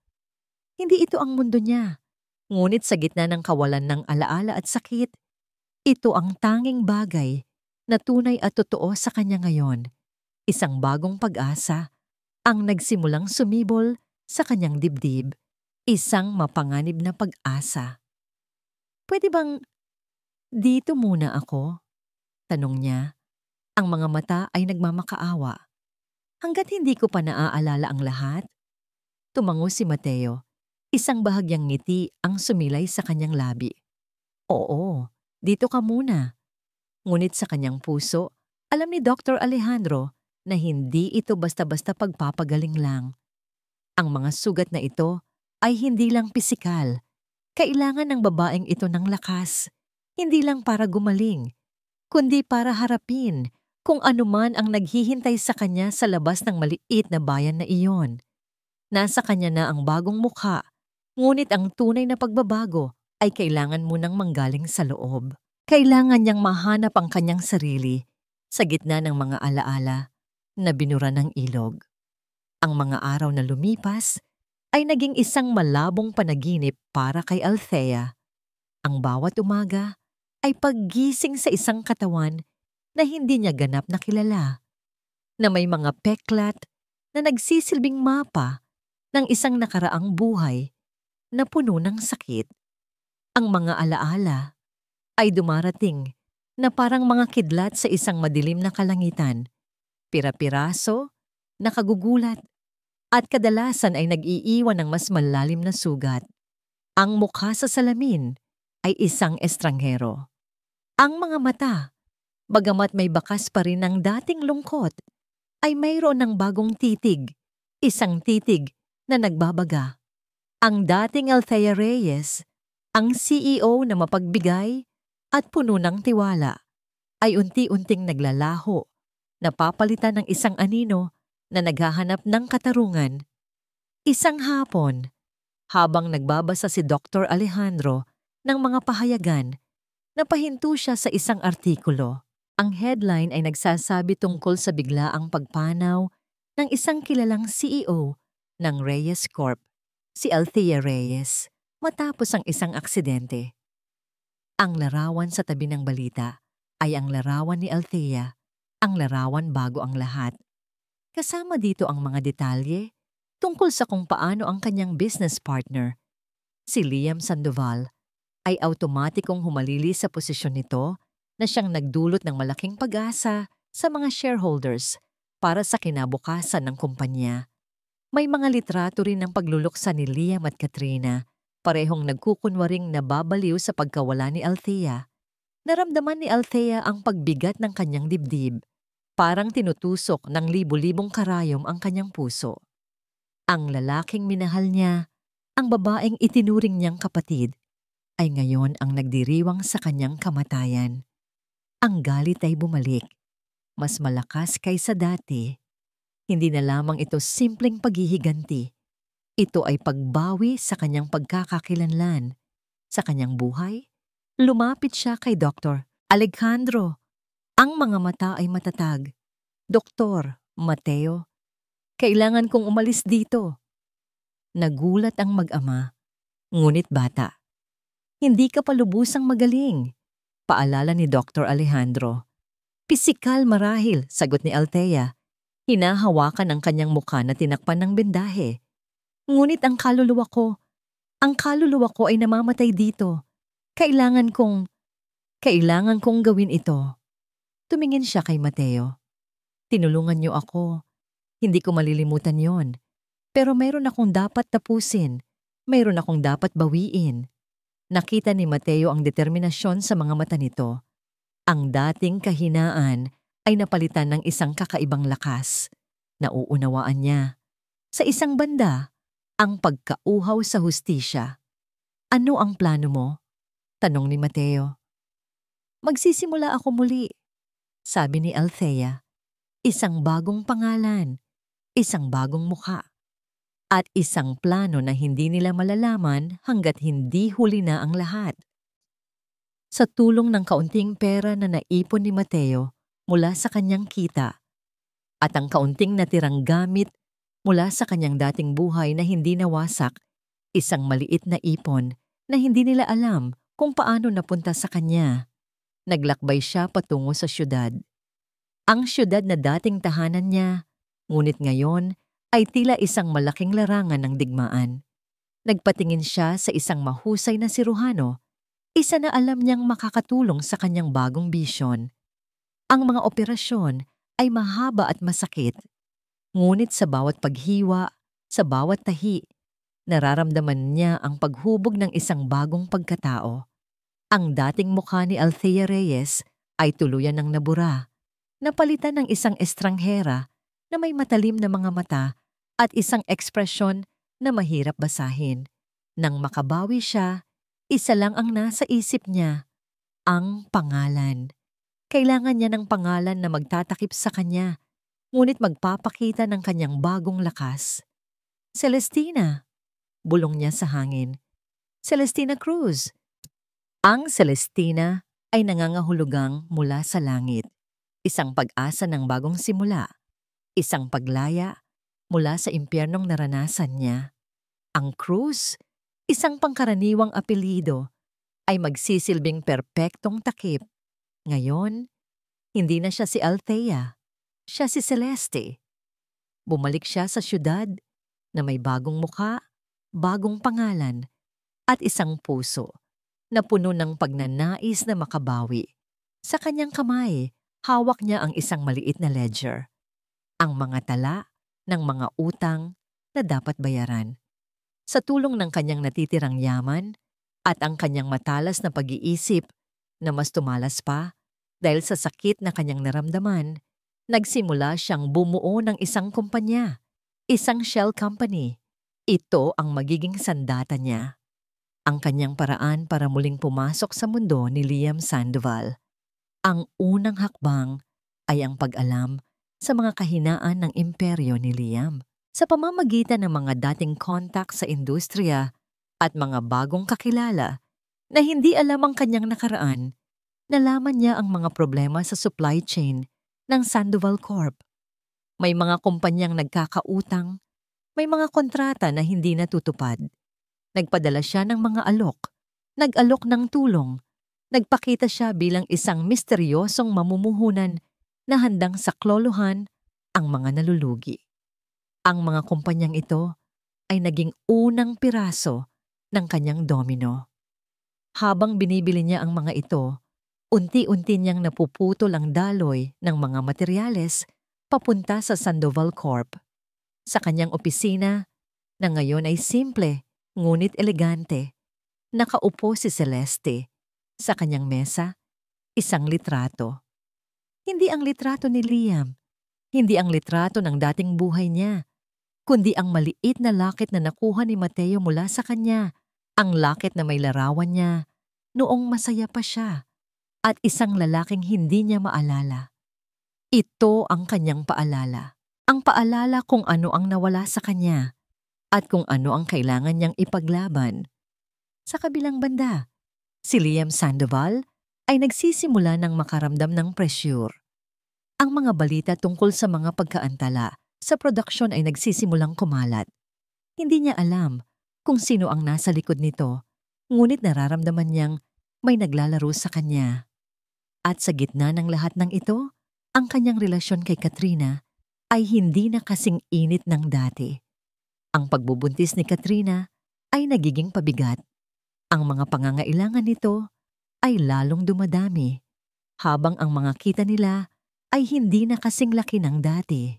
Hindi ito ang mundo niya. Ngunit sa gitna ng kawalan ng alaala at sakit, ito ang tanging bagay na tunay at totoo sa kanya ngayon. Isang bagong pag-asa ang nagsimulang sumibol sa kanyang dibdib. Isang mapanganib na pag-asa. Pwede bang dito muna ako? Tanong niya. Ang mga mata ay nagmamakaawa. Hanggat hindi ko pa naaalala ang lahat, tumango si Mateo. Isang bahagyang ngiti ang sumilay sa kanyang labi. Oo, dito ka muna. Ngunit sa kanyang puso, alam ni Dr. Alejandro na hindi ito basta-basta pagpapagaling lang. Ang mga sugat na ito ay hindi lang pisikal. Kailangan ng babaeng ito ng lakas, hindi lang para gumaling, kundi para harapin kung anuman ang naghihintay sa kanya sa labas ng maliit na bayan na iyon. Nasa kanya na ang bagong mukha, ngunit ang tunay na pagbabago ay kailangan munang manggaling sa loob. Kailangan niyang mahanap ang kanyang sarili sa gitna ng mga alaala na binura ng ilog. Ang mga araw na lumipas ay naging isang malabong panaginip para kay Althea. Ang bawat umaga ay paggising sa isang katawan na hindi niya ganap na kilala, na may mga peklat na nagsisilbing mapa ng isang nakaraang buhay na puno ng sakit. Ang mga alaala ay dumarating na parang mga kidlat sa isang madilim na kalangitan, pira-piraso, nakagugulat, at kadalasan ay nag-iiwan ng mas malalim na sugat. Ang mukha sa salamin ay isang estranghero. Ang mga mata, bagamat may bakas pa rin ng dating lungkot, ay mayroon ng bagong titig, isang titig na nagbabaga. Ang dating Althea Reyes, ang CEO na mapagbigay at puno ng tiwala, ay unti-unting naglalaho, napapalitan ng isang anino na naghahanap ng katarungan. Isang hapon, habang nagbabasa si Dr. Alejandro ng mga pahayagan, napahinto siya sa isang artikulo. Ang headline ay nagsasabi tungkol sa biglaang pagpanaw ng isang kilalang CEO ng Reyes Corp, si Althea Reyes, matapos ang isang aksidente. Ang larawan sa tabi ng balita ay ang larawan ni Althea, ang larawan bago ang lahat. Kasama dito ang mga detalye tungkol sa kung paano ang kanyang business partner, si Liam Sandoval, ay automatikong humalili sa posisyon nito na siyang nagdulot ng malaking pag-asa sa mga shareholders para sa kinabukasan ng kumpanya. May mga litrato rin ng pagluluksa ni Liam at Katrina, parehong nagkukunwaring nababaliw sa pagkawala ni Althea. Naramdaman ni Althea ang pagbigat ng kanyang dibdib, parang tinutusok ng libu-libong karayom ang kanyang puso. Ang lalaking minahal niya, ang babaeng itinuring niyang kapatid, ay ngayon ang nagdiriwang sa kanyang kamatayan. Ang galit ay bumalik, mas malakas kaysa dati. Hindi na lamang ito simpleng paghihiganti. Ito ay pagbawi sa kanyang pagkakakilanlan. Sa kanyang buhay, lumapit siya kay Dr. Alejandro. Ang mga mata ay matatag. Doktor, Mateo, kailangan kong umalis dito. Nagulat ang mag-ama, ngunit bata. Hindi ka pa lubusang magaling, paalala ni Dr. Alejandro. Pisikal marahil, sagot ni Althea. Hinahawakan ang kanyang mukha na tinakpan ng bendahe. Ngunit ang kaluluwa ko ay namamatay dito. Kailangan kong gawin ito. Tumingin siya kay Mateo. Tinulungan niyo ako. Hindi ko malilimutan yon. Pero mayroon akong dapat tapusin. Mayroon akong dapat bawiin. Nakita ni Mateo ang determinasyon sa mga mata nito. Ang dating kahinaan ay napalitan ng isang kakaibang lakas. Nauunawaan niya. Sa isang banda, ang pagkauhaw sa hustisya. Ano ang plano mo? Tanong ni Mateo. Magsisimula ako muli, sabi ni Althea. Isang bagong pangalan, isang bagong mukha. At isang plano na hindi nila malalaman hanggat hindi huli na ang lahat. Sa tulong ng kaunting pera na naipon ni Mateo mula sa kanyang kita at ang kaunting natirang gamit mula sa kanyang dating buhay na hindi nawasak, isang maliit na ipon na hindi nila alam kung paano napunta sa kanya. Naglakbay siya patungo sa syudad. Ang syudad na dating tahanan niya, ngunit ngayon ay tila isang malaking larangan ng digmaan. Nagpatingin siya sa isang mahusay na siruhano, isa na alam niyang makakatulong sa kanyang bagong bisyon. Ang mga operasyon ay mahaba at masakit, ngunit sa bawat paghiwa, sa bawat tahi, nararamdaman niya ang paghubog ng isang bagong pagkatao. Ang dating mukha ni Althea Reyes ay tuluyan ng nabura, napalitan ng isang estranghera na may matalim na mga mata at isang ekspresyon na mahirap basahin. Nang makabawi siya, isa lang ang nasa isip niya, ang pangalan. Kailangan niya ng pangalan na magtatakip sa kanya, ngunit magpapakita ng kanyang bagong lakas. Celestina, bulong niya sa hangin. Celestina Cruz. Ang Celestina ay nangangahulugang mula sa langit, isang pag-asa ng bagong simula, isang paglaya mula sa impyernong naranasan niya. Ang Cruz, isang pangkaraniwang apelyido, ay magsisilbing perpektong takip. Ngayon, hindi na siya si Althea, siya si Celeste. Bumalik siya sa syudad na may bagong mukha, bagong pangalan, at isang puso na puno ng pagnanais na makabawi. Sa kanyang kamay, hawak niya ang isang maliit na ledger, ang mga tala ng mga utang na dapat bayaran. Sa tulong ng kanyang natitirang yaman at ang kanyang matalas na pag-iisip na mas tumalas pa dahil sa sakit na kanyang naramdaman, nagsimula siyang bumuo ng isang kumpanya, isang shell company. Ito ang magiging sandata niya. Ang kanyang paraan para muling pumasok sa mundo ni Liam Sandoval. Ang unang hakbang ay ang pag-alam sa mga kahinaan ng imperyo ni Liam. Sa pamamagitan ng mga dating kontak sa industriya at mga bagong kakilala na hindi alam ang kanyang nakaraan, nalaman niya ang mga problema sa supply chain ng Sandoval Corp. May mga kumpanyang nagkakautang, may mga kontrata na hindi natutupad. Nagpadala siya ng mga alok, nag-alok ng tulong, nagpakita siya bilang isang misteryosong mamumuhunan na handang saklolohan ang mga nalulugi. Ang mga kumpanyang ito ay naging unang piraso ng kanyang domino. Habang binibili niya ang mga ito, unti-unti niyang napuputol ang daloy ng mga materyales papunta sa Sandoval Corp. Sa kanyang opisina, na ngayon ay simple ngunit elegante, nakaupo si Celeste. Sa kanyang mesa, isang litrato. Hindi ang litrato ni Liam, hindi ang litrato ng dating buhay niya, kundi ang maliit na lakit na nakuha ni Mateo mula sa kanya, ang lakit na may larawan niya noong masaya pa siya at isang lalaking hindi niya maalala. Ito ang kanyang paalala, ang paalala kung ano ang nawala sa kanya at kung ano ang kailangan niyang ipaglaban. Sa kabilang banda, si Liam Sandoval ay nagsisimula ng makaramdam ng pressure. Ang mga balita tungkol sa mga pagkaantala sa produksyon ay nagsisimulang kumalat. Hindi niya alam kung sino ang nasa likod nito, ngunit nararamdaman niyang may naglalaro sa kanya. At sa gitna ng lahat ng ito, ang kanyang relasyon kay Katrina ay hindi na kasing init ng dati. Ang pagbubuntis ni Katrina ay nagiging pabigat. Ang mga pangangailangan nito ay lalong dumadami, habang ang mga kita nila ay hindi na kasing laki ng dati.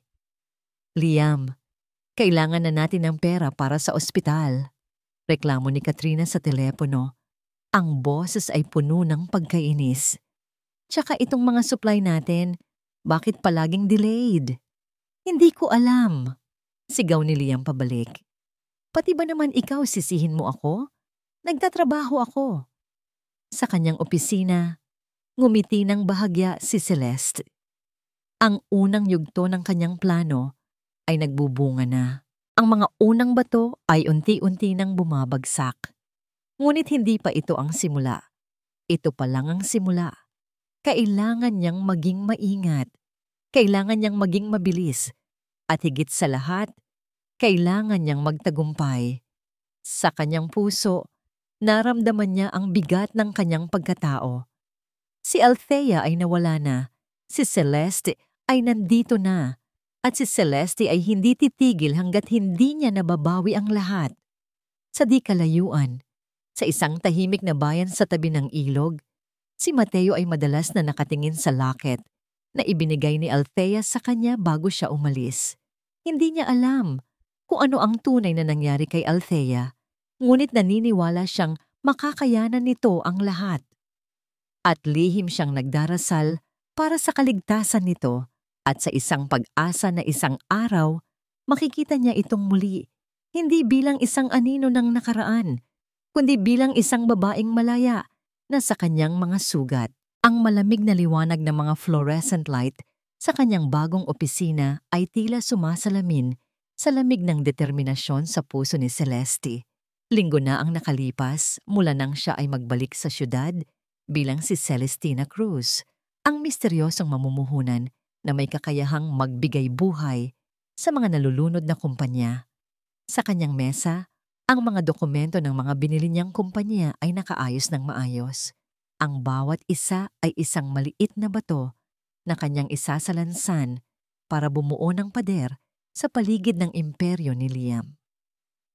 Liam, kailangan na natin ng pera para sa ospital. Reklamo ni Katrina sa telepono. Ang boses ay puno ng pagkainis. Tsaka itong mga supply natin, bakit palaging delayed? Hindi ko alam. Sigaw ni Liam pabalik. Pati ba naman ikaw sisihin mo ako? Nagtatrabaho ako. Sa kanyang opisina, ngumiti ng bahagya si Celeste. Ang unang yugto ng kanyang plano ay nagbubunga na. Ang mga unang bato ay unti-unti nang bumabagsak. Ngunit hindi pa ito ang simula. Ito pa lang ang simula. Kailangan niyang maging maingat. Kailangan niyang maging mabilis. At higit sa lahat, kailangan niyang magtagumpay. Sa kanyang puso, naramdaman niya ang bigat ng kanyang pagkatao. Si Althea ay nawala na. Si Celeste ay nandito na. At si Celeste ay hindi titigil hanggat hindi niya nababawi ang lahat. Sa di kalayuan, sa isang tahimik na bayan sa tabi ng ilog, si Mateo ay madalas na nakatingin sa locket na ibinigay ni Althea sa kanya bago siya umalis. Hindi niya alam kung ano ang tunay na nangyari kay Althea, ngunit naniniwala siyang makakayanan nito ang lahat. At lihim siyang nagdarasal para sa kaligtasan nito at sa isang pag-asa na isang araw, makikita niya itong muli, hindi bilang isang anino ng nakaraan, kundi bilang isang babaeng malaya na sa kanyang mga sugat. Ang malamig na liwanag ng mga fluorescent light sa kanyang bagong opisina ay tila sumasalamin sa lamig ng determinasyon sa puso ni Celeste. Linggo na ang nakalipas mula nang siya ay magbalik sa syudad bilang si Celestina Cruz, ang misteryosong mamumuhunan na may kakayahang magbigay buhay sa mga nalulunod na kumpanya. Sa kanyang mesa, ang mga dokumento ng mga binili niyang kumpanya ay nakaayos ng maayos. Ang bawat isa ay isang maliit na bato na kanyang isasalansan para bumuo ng pader sa paligid ng imperyo ni Liam.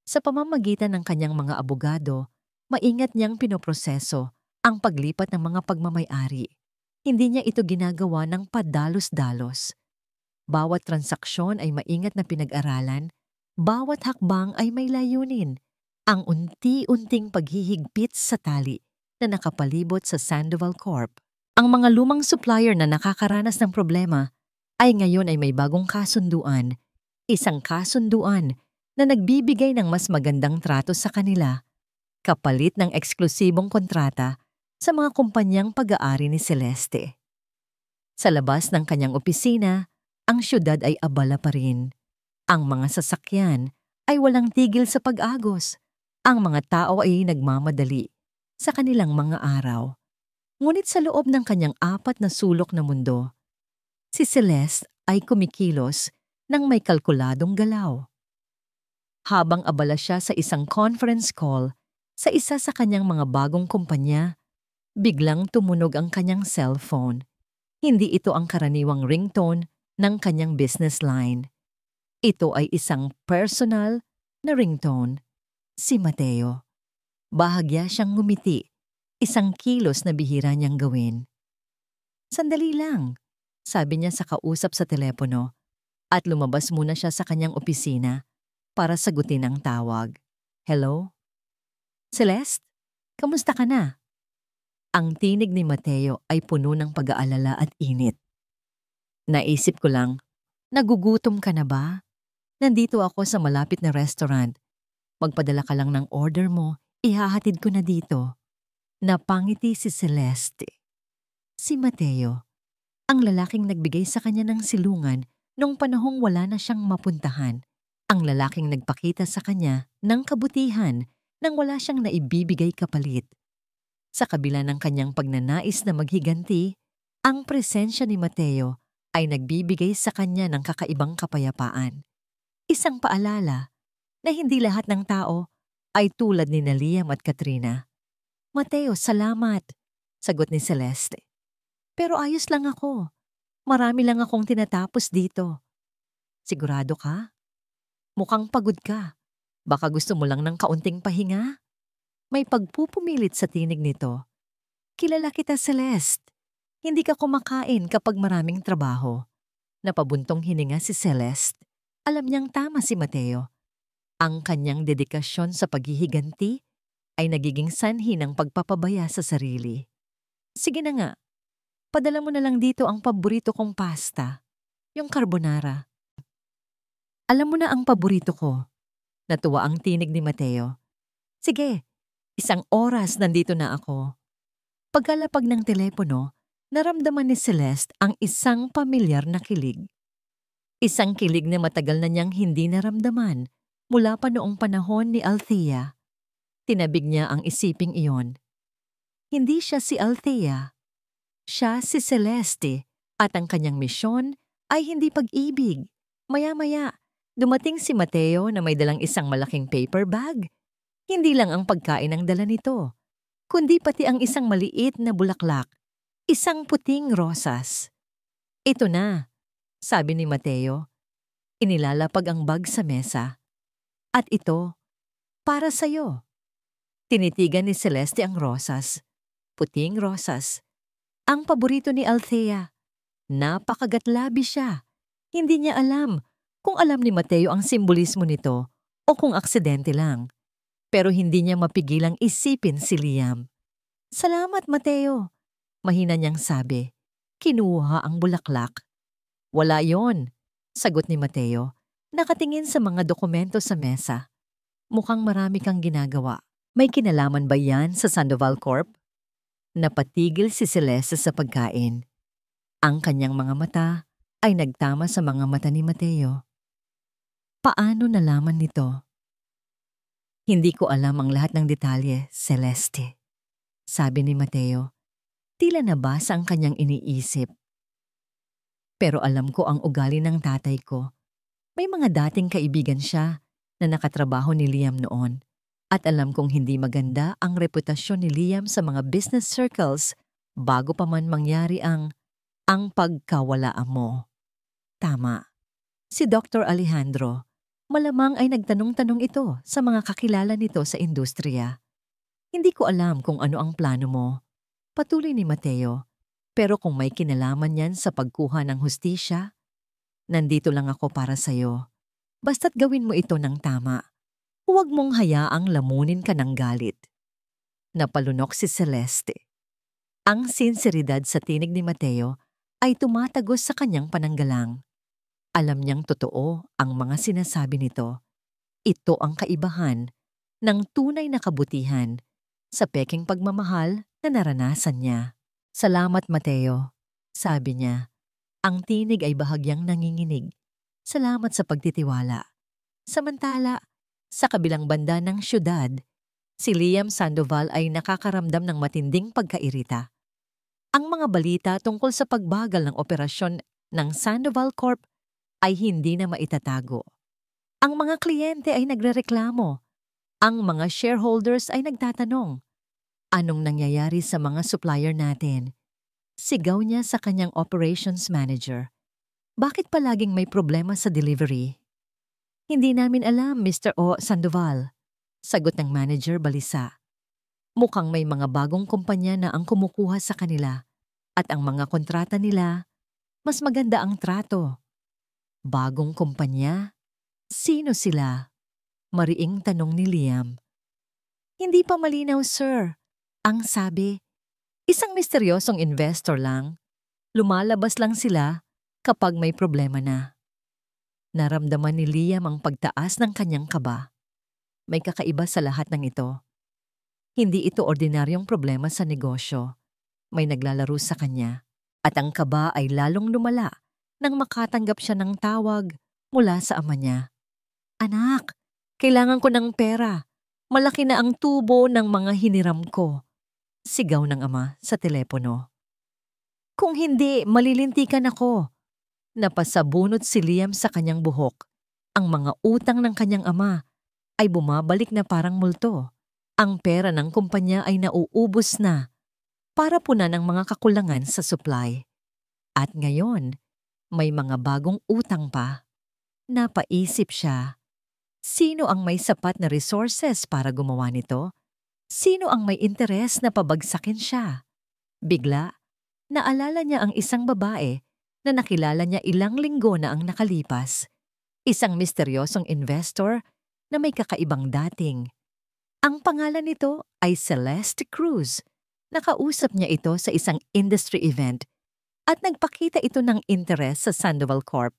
Sa pamamagitan ng kanyang mga abogado, maingat niyang pinoproseso ang paglipat ng mga pagmamay-ari. Hindi niya ito ginagawa ng padalos-dalos. Bawat transaksyon ay maingat na pinag-aralan, bawat hakbang ay may layunin, ang unti-unting paghihigpit sa tali na nakapalibot sa Sandoval Corp. Ang mga lumang supplier na nakakaranas ng problema ay ngayon ay may bagong kasunduan, isang kasunduan na nagbibigay ng mas magandang trato sa kanila, kapalit ng eksklusibong kontrata sa mga kumpanyang pag-aari ni Celeste. Sa labas ng kanyang opisina, ang syudad ay abala pa rin. Ang mga sasakyan ay walang tigil sa pag-agos. Ang mga tao ay nagmamadali sa kanilang mga araw. Ngunit sa loob ng kanyang apat na sulok na mundo, si Celeste ay kumikilos ng may kalkuladong galaw. Habang abala siya sa isang conference call sa isa sa kanyang mga bagong kumpanya, biglang tumunog ang kanyang cellphone. Hindi ito ang karaniwang ringtone ng kanyang business line. Ito ay isang personal na ringtone. Si Mateo. Bahagya siyang ngumiti, isang kilos na bihira niyang gawin. Sandali lang, sabi niya sa kausap sa telepono, at lumabas muna siya sa kanyang opisina para sagutin ang tawag. Hello? Celeste? Kamusta ka na? Ang tinig ni Mateo ay puno ng pag-aalala at init. Naisip ko lang, nagugutom ka na ba? Nandito ako sa malapit na restaurant. Magpadala ka lang ng order mo, ihahatid ko na dito. Napangiti si Celeste. Si Mateo, ang lalaking nagbigay sa kanya ng silungan nung panahong wala na siyang mapuntahan. Ang lalaking nagpakita sa kanya ng kabutihan nang wala siyang naibibigay kapalit. Sa kabila ng kanyang pagnanais na maghiganti, ang presensya ni Mateo ay nagbibigay sa kanya ng kakaibang kapayapaan. Isang paalala na hindi lahat ng tao ay tulad ni Liam at Katrina. Mateo, salamat, sagot ni Celeste. Pero ayos lang ako. Marami lang akong tinatapos dito. Sigurado ka? Mukhang pagod ka. Baka gusto mo lang ng kaunting pahinga? May pagpupumilit sa tinig nito. Kilala kita, Celeste. Hindi ka kumakain kapag maraming trabaho. Napabuntong hininga si Celeste. Alam niyang tama si Mateo. Ang kanyang dedikasyon sa paghihiganti ay nagiging sanhi ng pagpapabaya sa sarili. Sige na nga, padala mo na lang dito ang paborito kong pasta, yung carbonara. Alam mo na ang paborito ko. Natuwa ang tinig ni Mateo. Sige, isang oras nandito na ako. Pagkalapag ng telepono, naramdaman ni Celeste ang isang pamilyar na kilig. Isang kilig na matagal na niyang hindi naramdaman mula pa noong panahon ni Althea. Tinabig niya ang isiping iyon. Hindi siya si Althea. Siya si Celeste at ang kanyang misyon ay hindi pag-ibig. Maya-maya, dumating si Mateo na may dalang isang malaking paper bag. Hindi lang ang pagkain ang dala nito, kundi pati ang isang maliit na bulaklak, isang puting rosas. Ito na, sabi ni Mateo. Inilalapag ang bag sa mesa. At ito, para sa'yo. Tinitigan ni Celeste ang rosas, puting rosas. Ang paborito ni Althea. Napakagatlabi siya. Hindi niya alam kung alam ni Mateo ang simbolismo nito o kung aksidente lang. Pero hindi niya mapigilang isipin si Liam. Salamat, Mateo. Mahina niyang sabi. Kinuha ang bulaklak. Wala yon, sagot ni Mateo. Nakatingin sa mga dokumento sa mesa. Mukhang marami kang ginagawa. May kinalaman ba yan sa Sandoval Corp? Napatigil si Celeste sa pagkain. Ang kanyang mga mata ay nagtama sa mga mata ni Mateo. Paano nalaman nito? Hindi ko alam ang lahat ng detalye, Celeste. Sabi ni Mateo. Tila nabasa ang kanyang iniisip. Pero alam ko ang ugali ng tatay ko. May mga dating kaibigan siya na nakatrabaho ni Liam noon. At alam kong hindi maganda ang reputasyon ni Liam sa mga business circles bago pa man mangyari ang pagkawalaan mo. Tama. Si Dr. Alejandro, malamang ay nagtanong-tanong ito sa mga kakilala nito sa industriya. Hindi ko alam kung ano ang plano mo. Patuloy ni Mateo. Pero kung may kinalaman yan sa pagkuha ng hustisya, nandito lang ako para sa'yo. Basta't gawin mo ito ng tama. Huwag mong hayaang lamunin ka ng galit. Napalunok si Celeste. Ang sinseridad sa tinig ni Mateo ay tumatagos sa kanyang pananggalang. Alam niyang totoo ang mga sinasabi nito. Ito ang kaibahan ng tunay na kabutihan sa peking pagmamahal na naranasan niya. Salamat, Mateo, sabi niya. Ang tinig ay bahagyang nanginginig. Salamat sa pagtitiwala. Samantala, sa kabilang banda ng syudad, si Liam Sandoval ay nakakaramdam ng matinding pagkairita. Ang mga balita tungkol sa pagbagal ng operasyon ng Sandoval Corp ay hindi na maitatago. Ang mga kliyente ay nagrereklamo. Ang mga shareholders ay nagtatanong, anong nangyayari sa mga supplier natin? Sigaw niya sa kanyang operations manager. Bakit palaging may problema sa delivery? Hindi namin alam, Mr. O. Sandoval. Sagot ng manager balisa. Mukhang may mga bagong kumpanya na ang kumukuha sa kanila at ang mga kontrata nila, mas maganda ang trato. Bagong kumpanya? Sino sila? Mariing tanong ni Liam. Hindi pa malinaw, sir. Ang sabi, isang misteryosong investor lang. Lumalabas lang sila kapag may problema na. Naramdaman ni Liam ang pagtaas ng kanyang kaba. May kakaiba sa lahat ng ito. Hindi ito ordinaryong problema sa negosyo. May naglalaro sa kanya. At ang kaba ay lalong lumala nang makatanggap siya ng tawag mula sa ama niya. Anak, kailangan ko ng pera. Malaki na ang tubo ng mga hiniram ko. Sigaw ng ama sa telepono. Kung hindi, malilintikan ako. Napasabunot si Liam sa kanyang buhok. Ang mga utang ng kanyang ama ay bumabalik na parang multo. Ang pera ng kumpanya ay nauubos na para punan ng mga kakulangan sa supply. At ngayon, may mga bagong utang pa. Napaisip siya, sino ang may sapat na resources para gumawa nito? Sino ang may interes na pabagsakin siya? Bigla, naalala niya ang isang babae na nakilala niya ilang linggo na ang nakalipas. Isang misteryosong investor na may kakaibang dating. Ang pangalan nito ay Celeste Cruz. Nakausap niya ito sa isang industry event at nagpakita ito ng interes sa Sandoval Corp.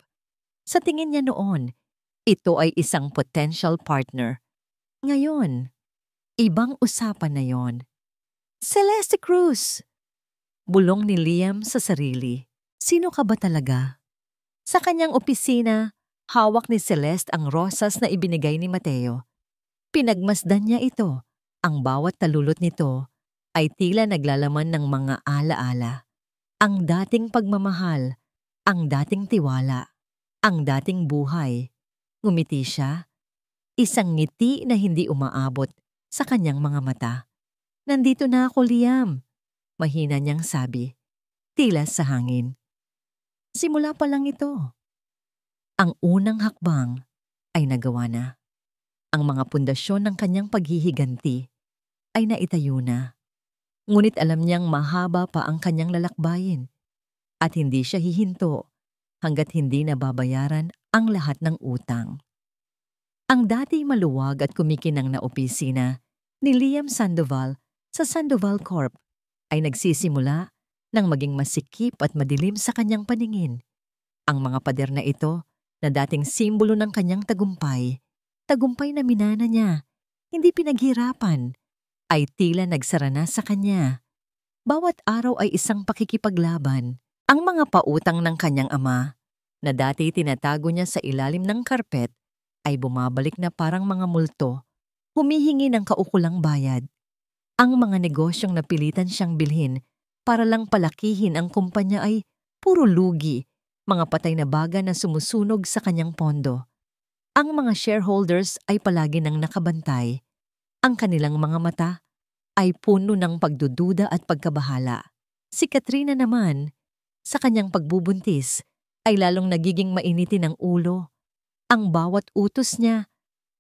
Sa tingin niya noon, ito ay isang potential partner. Ngayon, ibang usapan na yon. Celeste Cruz! Bulong ni Liam sa sarili. Sino ka ba talaga? Sa kanyang opisina, Hawak ni Celeste ang rosas na ibinigay ni Mateo. Pinagmasdan niya ito. Ang bawat talulot nito ay tila naglalaman ng mga alaala. Ang dating pagmamahal, ang dating tiwala, ang dating buhay. Ngumiti siya, isang ngiti na hindi umaabot sa kanyang mga mata. "Nandito na ako, Liam," mahina niyang sabi, tila sa hangin. Simula pa lang ito. Ang unang hakbang ay nagawa na. Ang mga pundasyon ng kanyang paghihiganti ay naitayo na. Ngunit alam niyang mahaba pa ang kanyang lalakbayin at hindi siya hihinto hanggat hindi nababayaran ang lahat ng utang. Ang dati maluwag at kumikinang na opisina ni Liam Sandoval sa Sandoval Corp ay nagsisimula nang maging masikip at madilim sa kanyang paningin. Ang mga pader na ito na dating simbolo ng kanyang tagumpay, tagumpay na minana niya, hindi pinaghirapan, ay tila nagsara na sa kanya. Bawat araw ay isang pakikipaglaban. Ang mga pautang ng kanyang ama, na dati tinatago niya sa ilalim ng karpet, ay bumabalik na parang mga multo, humihingi ng kaukulang bayad. Ang mga negosyong napilitan siyang bilhin para lang palakihin ang kumpanya ay puro lugi, mga patay na baga na sumusunog sa kanyang pondo. Ang mga shareholders ay palagi nang nakabantay. Ang kanilang mga mata ay puno ng pagdududa at pagkabahala. Si Katrina naman, sa kanyang pagbubuntis, ay lalong nagiging mainitin ang ulo. Ang bawat utos niya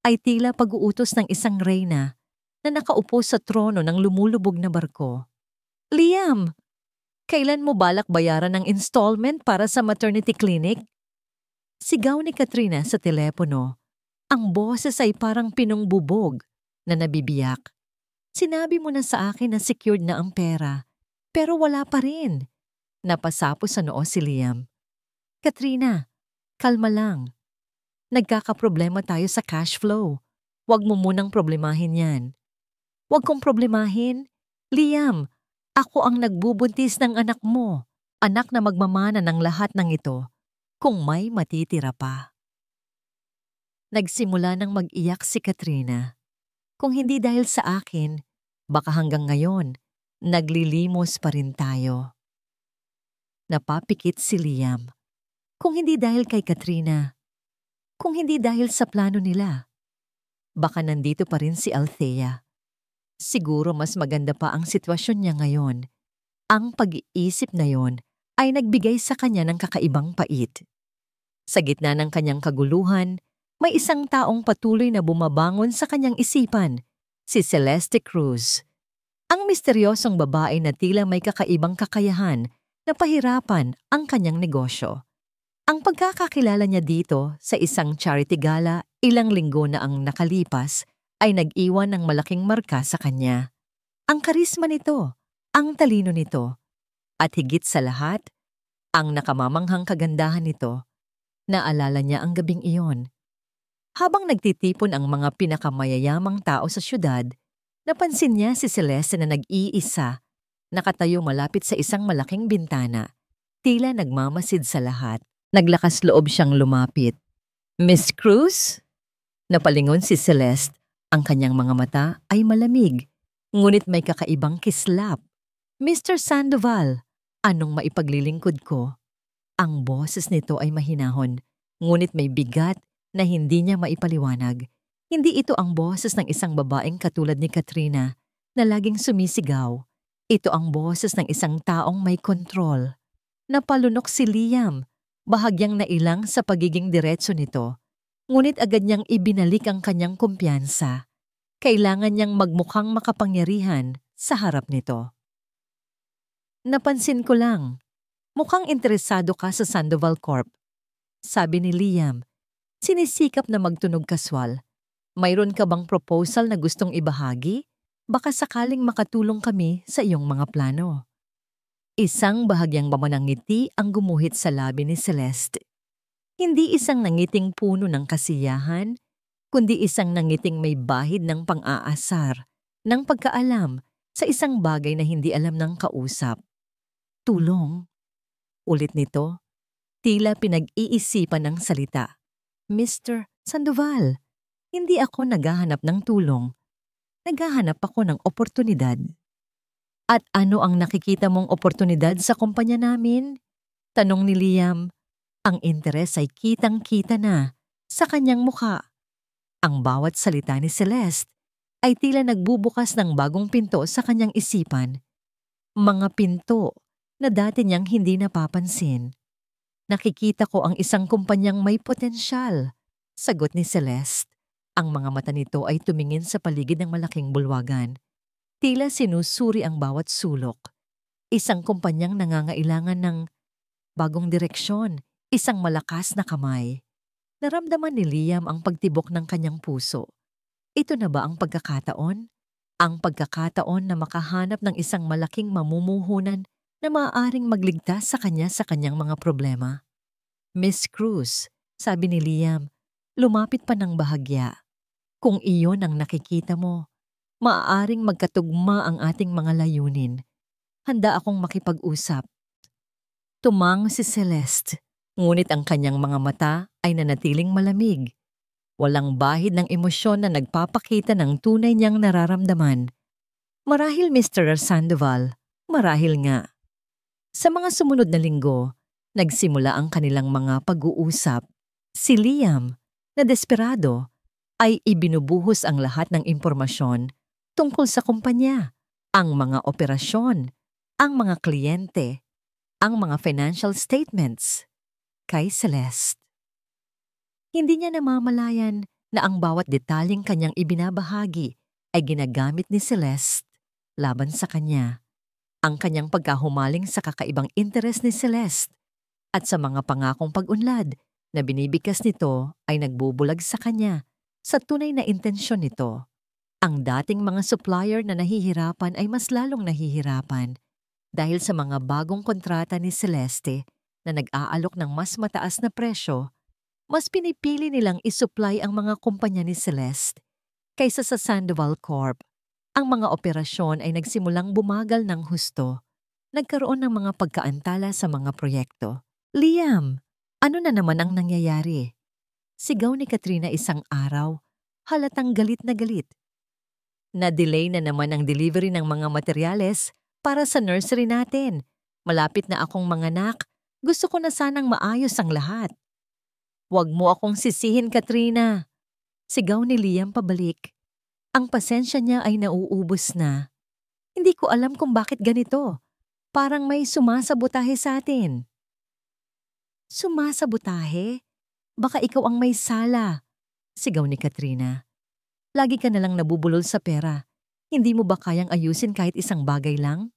ay tila pag-uutos ng isang reyna na nakaupo sa trono ng lumulubog na barko. "Liam, kailan mo balak bayaran ng installment para sa maternity clinic?" Sigaw ni Katrina sa telepono. Ang boses ay parang pinongbubog na nabibiyak. "Sinabi mo na sa akin na secured na ang pera, pero wala pa rin." Napasapo sa noo si Liam. "Katrina, kalma lang. Nagkakaproblema tayo sa cash flow. Huwag mo munang problemahin yan." "Huwag kong problemahin? Liam, ako ang nagbubuntis ng anak mo, anak na magmamana ng lahat ng ito, kung may matitira pa." Nagsimula ng mag-iyak si Katrina. "Kung hindi dahil sa akin, baka hanggang ngayon, naglilimos pa rin tayo." Napapikit si Liam. Kung hindi dahil kay Katrina, kung hindi dahil sa plano nila, baka nandito pa rin si Althea. Siguro mas maganda pa ang sitwasyon niya ngayon. Ang pag-iisip na yon ay nagbigay sa kanya ng kakaibang pait. Sa gitna ng kanyang kaguluhan, may isang taong patuloy na bumabangon sa kanyang isipan, si Celeste Cruz. Ang misteryosong babae na tila may kakaibang kakayahan na pahirapan ang kanyang negosyo. Ang pagkakakilala niya dito sa isang charity gala ilang linggo na ang nakalipas ay nag-iwan ng malaking marka sa kanya. Ang karisma nito, ang talino nito, at higit sa lahat, ang nakamamanghang kagandahan nito. Naalala niya ang gabing iyon. Habang nagtitipon ang mga pinakamayayamang tao sa syudad, napansin niya si Celeste na nag-iisa, nakatayo malapit sa isang malaking bintana, tila nagmamasid sa lahat. Naglakas loob siyang lumapit. "Miss Cruz?" Napalingon si Celeste. Ang kanyang mga mata ay malamig, ngunit may kakaibang kislap. "Mr. Sandoval, anong maipaglilingkod ko?" Ang boses nito ay mahinahon, ngunit may bigat na hindi niya maipaliwanag. Hindi ito ang boses ng isang babaeng katulad ni Katrina na laging sumisigaw. Ito ang boses ng isang taong may kontrol. Napalunok si Liam, bahagyang nailang sa pagiging diretso nito. Ngunit agad niyang ibinalik ang kanyang kumpiyansa. Kailangan niyang magmukhang makapangyarihan sa harap nito. "Napansin ko lang, mukhang interesado ka sa Sandoval Corp," sabi ni Liam. Sinisikap na magtunog kaswal. "Mayroon ka bang proposal na gustong ibahagi? Baka sakaling makatulong kami sa iyong mga plano." Isang bahagyang mamanang ngiti ang gumuhit sa labi ni Celeste. Hindi isang nangiting puno ng kasiyahan, kundi isang nangiting may bahid ng pang-aasar, ng pagkaalam sa isang bagay na hindi alam ng kausap. "Tulong?" Ulit nito, tila pinag-iisipan ng salita. Mr. Sandoval, hindi ako naghahanap ng tulong. Naghahanap ako ng oportunidad. At ano ang nakikita mong oportunidad sa kumpanya namin? Tanong ni Liam. Ang interes ay kitang-kita na sa kanyang mukha. Ang bawat salita ni Celeste ay tila nagbubukas ng bagong pinto sa kanyang isipan. Mga pinto na dati niyang hindi napapansin. Nakikita ko ang isang kumpanyang may potensyal, sagot ni Celeste. Ang mga mata nito ay tumingin sa paligid ng malaking bulwagan. Tila sinusuri ang bawat sulok. Isang kumpanyang nangangailangan ng bagong direksyon, isang malakas na kamay. Naramdaman ni Liam ang pagtibok ng kanyang puso. Ito na ba ang pagkakataon? Ang pagkakataon na makahanap ng isang malaking mamumuhunan na maaaring magligtas sa kanyang mga problema. Miss Cruz, sabi ni Liam, lumapit pa ng bahagya. Kung iyon ang nakikita mo, maaaring magkatugma ang ating mga layunin. Handa akong makipag-usap. Tumango si Celeste, ngunit ang kanyang mga mata ay nanatiling malamig. Walang bahid ng emosyon na nagpapakita ng tunay niyang nararamdaman. Marahil Mr. Sandoval, marahil nga. Sa mga sumunod na linggo, nagsimula ang kanilang mga pag-uusap. Si Liam, na desperado, ay ibinubuhos ang lahat ng impormasyon tungkol sa kumpanya, ang mga operasyon, ang mga kliyente, ang mga financial statements kay Celeste. Hindi niya namamalayan na ang bawat detalyeng kanyang ibinabahagi ay ginagamit ni Celeste laban sa kanya. Ang kanyang pagkahumaling sa kakaibang interes ni Celeste at sa mga pangakong pag-unlad na binibigkas nito ay nagbubulag sa kanya sa tunay na intensyon nito. Ang dating mga supplier na nahihirapan ay mas lalong nahihirapan dahil sa mga bagong kontrata ni Celeste na nag-aalok ng mas mataas na presyo. Mas pinipili nilang isupply ang mga kumpanya ni Celeste kaysa sa Sandoval Corp. Ang mga operasyon ay nagsimulang bumagal ng husto. Nagkaroon ng mga pagkaantala sa mga proyekto. Liam, ano na naman ang nangyayari? Sigaw ni Katrina isang araw, halatang galit na galit. Na-delay na naman ang delivery ng mga materyales para sa nursery natin. Malapit na akong manganak. Gusto ko na sanang maayos ang lahat. Huwag mo akong sisihin, Katrina. Sigaw ni Liam pabalik. Ang pasensya niya ay nauubos na. Hindi ko alam kung bakit ganito. Parang may sumasabotahe sa atin. Sumasabotahe? Baka ikaw ang may sala. Sigaw ni Katrina. Lagi ka nalang nabubulol sa pera. Hindi mo ba kayang ayusin kahit isang bagay lang?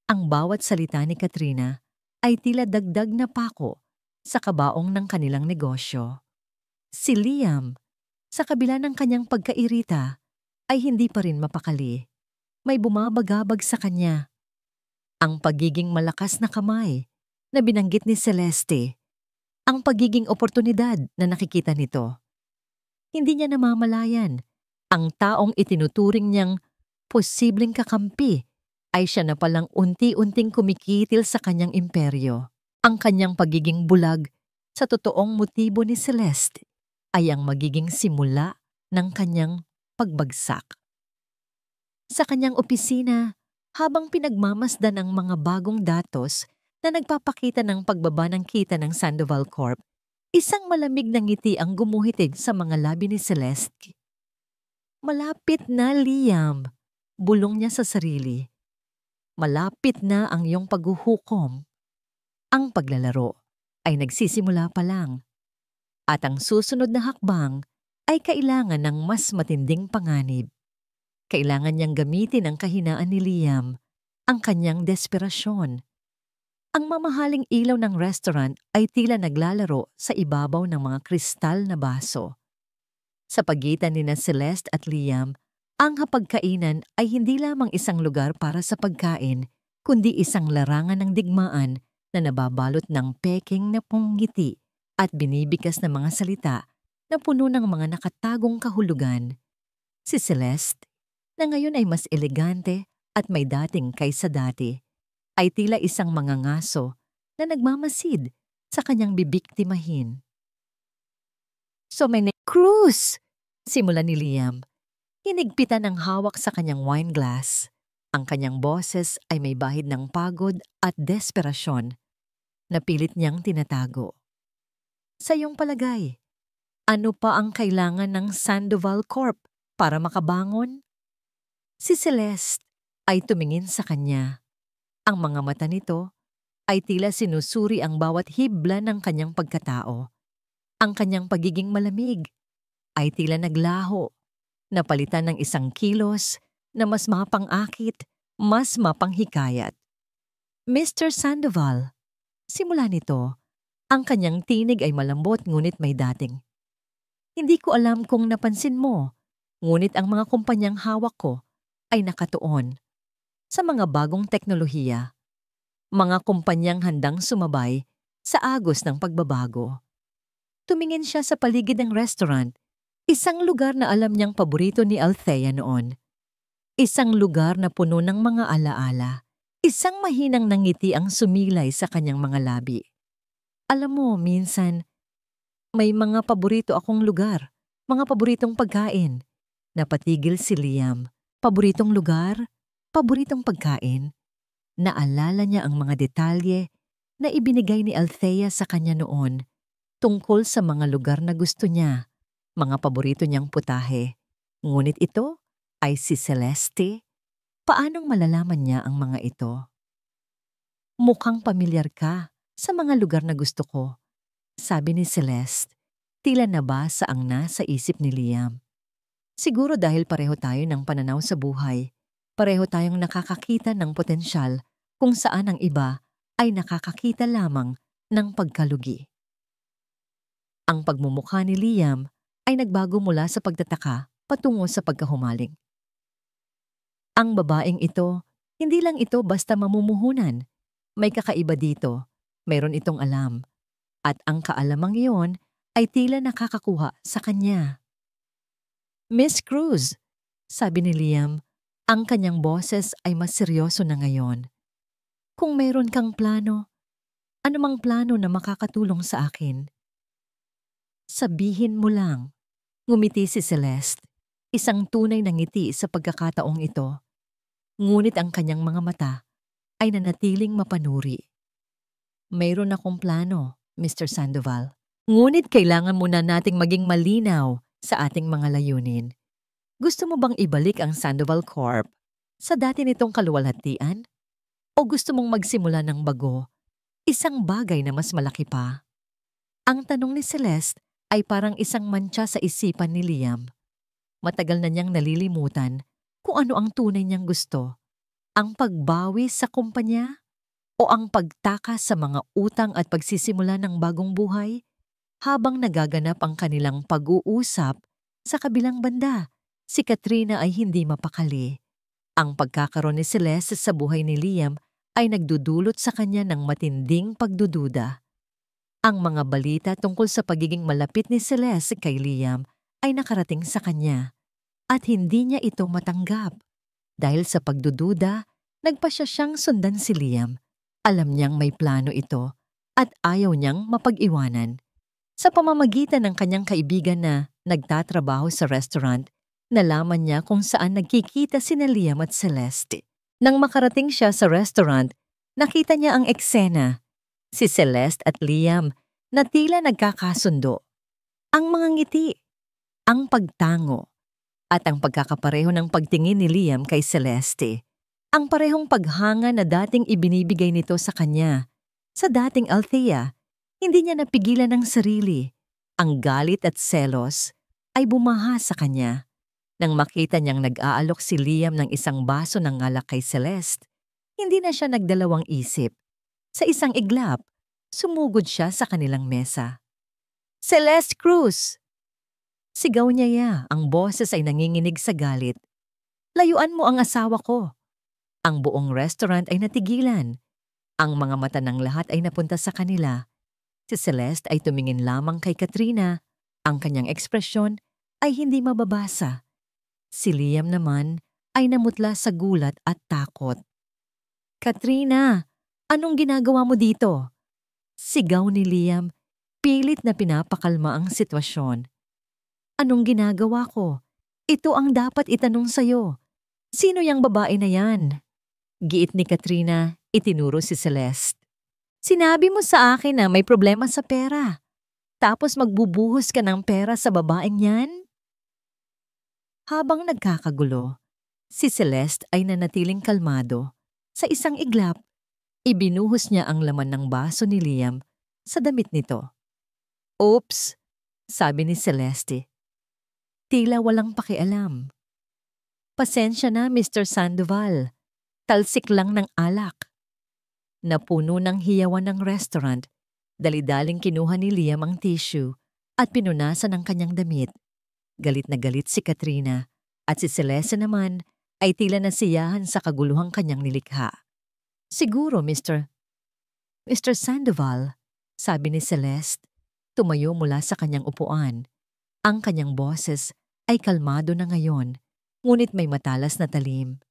Ang bawat salita ni Katrina ay tila dagdag na pako sa kabaong ng kanilang negosyo. Si Liam, sa kabila ng kanyang pagkairita, ay hindi pa rin mapakali. May bumabagabag sa kanya. Ang pagiging malakas na kamay na binanggit ni Celeste, ang pagiging oportunidad na nakikita nito. Hindi niya namamalayan, ang taong itinuturing niyang posibleng kakampi ay siya na palang unti-unting kumikitil sa kanyang imperyo. Ang kanyang pagiging bulag sa totoong motibo ni Celeste ay ang magiging simula ng kanyang pagbagsak. Sa kanyang opisina, habang pinagmamasdan ang mga bagong datos na nagpapakita ng pagbaba ng kita ng Sandoval Corp, isang malamig na ngiti ang gumuhitig sa mga labi ni Celeste. Malapit na, Liam, bulong niya sa sarili. Malapit na ang iyong paghuhukom. Ang paglalaro ay nagsisimula pa lang. At ang susunod na hakbang ay kailangan ng mas matinding panganib. Kailangan niyang gamitin ang kahinaan ni Liam, ang kanyang desperasyon. Ang mamahaling ilaw ng restaurant ay tila naglalaro sa ibabaw ng mga kristal na baso. Sa pagitan ni Celeste at Liam, ang hapagkainan ay hindi lamang isang lugar para sa pagkain, kundi isang larangan ng digmaan na nababalot ng peking na punggiti at binibigkas na mga salita na puno ng mga nakatagong kahulugan. Si Celeste, na ngayon ay mas elegante at may dating kaysa dati, ay tila isang mangangaso na nagmamasid sa kanyang bibiktimahin. So may Cruz! Simula ni Liam. Hinigpitan ng hawak sa kanyang wine glass. Ang kanyang boses ay may bahid ng pagod at desperasyon na pilit niyang tinatago. Sa iyong palagay, ano pa ang kailangan ng Sandoval Corp para makabangon? Si Celeste ay tumingin sa kanya. Ang mga mata nito ay tila sinusuri ang bawat hibla ng kanyang pagkatao. Ang kanyang pagiging malamig ay tila naglaho, napalitan ng isang kilos na mas mapang-akit, mas mapanghikayat. Mr. Sandoval, simula nito, ang kanyang tinig ay malambot ngunit may dating. Hindi ko alam kung napansin mo, ngunit ang mga kumpanyang hawak ko ay nakatuon sa mga bagong teknolohiya. Mga kumpanyang handang sumabay sa agos ng pagbabago. Tumingin siya sa paligid ng restaurant, isang lugar na alam niyang paborito ni Althea noon. Isang lugar na puno ng mga alaala. Isang mahinang nangiti ang sumilay sa kanyang mga labi. Alam mo, minsan, may mga paborito akong lugar, mga paboritong pagkain. Napatigil si Liam. Paboritong lugar, paboritong pagkain. Naalala niya ang mga detalye na ibinigay ni Althea sa kanya noon tungkol sa mga lugar na gusto niya, mga paborito niyang putahe. Ngunit ito ay si Celeste. Paanong malalaman niya ang mga ito? Mukhang pamilyar ka sa mga lugar na gusto ko, sabi ni Celeste. Tila nabasa ang nasa isip ni Liam. Siguro dahil pareho tayo ng pananaw sa buhay. Pareho tayong nakakakita ng potensyal kung saan ang iba ay nakakakita lamang ng pagkalugi. Ang pagmumukha ni Liam ay nagbago mula sa pagtataka patungo sa pagkahumaling. Ang babaeng ito, hindi lang ito basta mamumuhunan. May kakaiba dito, mayroon itong alam. At ang kaalamang iyon ay tila nakakakuha sa kanya. Miss Cruz, sabi ni Liam, ang kanyang boses ay mas seryoso na ngayon. Kung mayroon kang plano, anumang plano na makakatulong sa akin, sabihin mo lang. Ngumiti si Celeste, isang tunay na ngiti sa pagkakataong ito. Ngunit ang kanyang mga mata ay nanatiling mapanuri. Mayroon akong plano, Mr. Sandoval. Ngunit kailangan muna nating maging malinaw sa ating mga layunin. Gusto mo bang ibalik ang Sandoval Corp sa dati nitong kaluwalhatian? O gusto mong magsimula ng bago, isang bagay na mas malaki pa? Ang tanong ni Celeste ay parang isang mantsa sa isipan ni Liam. Matagal na niyang nalilimutan kung ano ang tunay niyang gusto. Ang pagbawi sa kumpanya o ang pagtakas sa mga utang at pagsisimula ng bagong buhay? Habang nagaganap ang kanilang pag-uusap, sa kabilang banda, si Katrina ay hindi mapakali. Ang pagkakaroon ni Celeste sa buhay ni Liam ay nagdudulot sa kanya ng matinding pagdududa. Ang mga balita tungkol sa pagiging malapit ni Celeste kay Liam ay nakarating sa kanya at hindi niya ito matanggap. Dahil sa pagdududa, nagpasya siyang sundan si Liam. Alam niyang may plano ito at ayaw niyang mapag-iwanan. Sa pamamagitan ng kanyang kaibigan na nagtatrabaho sa restaurant, nalaman niya kung saan nagkikita sina Liam at Celeste. Nang makarating siya sa restaurant, nakita niya ang eksena. Si Celeste at Liam na tila nagkakasundo. Ang mga ngiti, ang pagtango, at ang pagkakapareho ng pagtingin ni Liam kay Celeste. Ang parehong paghanga na dating ibinibigay nito sa kanya. Sa dating Althea, hindi niya napigilan ang sarili. Ang galit at selos ay bumaha sa kanya. Nang makita niyang nag-aalok si Liam ng isang baso ng alak kay Celeste, hindi na siya nagdalawang isip. Sa isang iglap, sumugod siya sa kanilang mesa. Celeste Cruz! Sigaw niya, ang boses ay nanginginig sa galit. Layuan mo ang asawa ko. Ang buong restaurant ay natigilan. Ang mga mata ng lahat ay napunta sa kanila. Si Celeste ay tumingin lamang kay Katrina. Ang kanyang ekspresyon ay hindi mababasa. Si Liam naman ay namutla sa gulat at takot. Katrina, anong ginagawa mo dito? Sigaw ni Liam, pilit na pinapakalma ang sitwasyon. Anong ginagawa ko? Ito ang dapat itanong sa'yo. Sino yang babae na yan? Giit ni Katrina, itinuro si Celeste. Sinabi mo sa akin na may problema sa pera. Tapos magbubuhos ka ng pera sa babaeng yan? Habang nagkakagulo, si Celeste ay nanatiling kalmado. Sa isang iglap, ibinuhos niya ang laman ng baso ni Liam sa damit nito. Oops, sabi ni Celeste. Tila walang pakialam. Pasensya na, Mr. Sandoval. Talsik lang ng alak. Napuno ng hiyawan ng restaurant, dali-daling kinuha ni Liam ang tissue at pinunasan ang kanyang damit. Galit na galit si Katrina at si Celeste naman ay tila nasiyahan sa kaguluhang kanyang nilikha. Siguro, Mr. Sandoval, sabi ni Celeste, tumayo mula sa kanyang upuan. Ang kanyang boses ay kalmado na ngayon, ngunit may matalas na talim.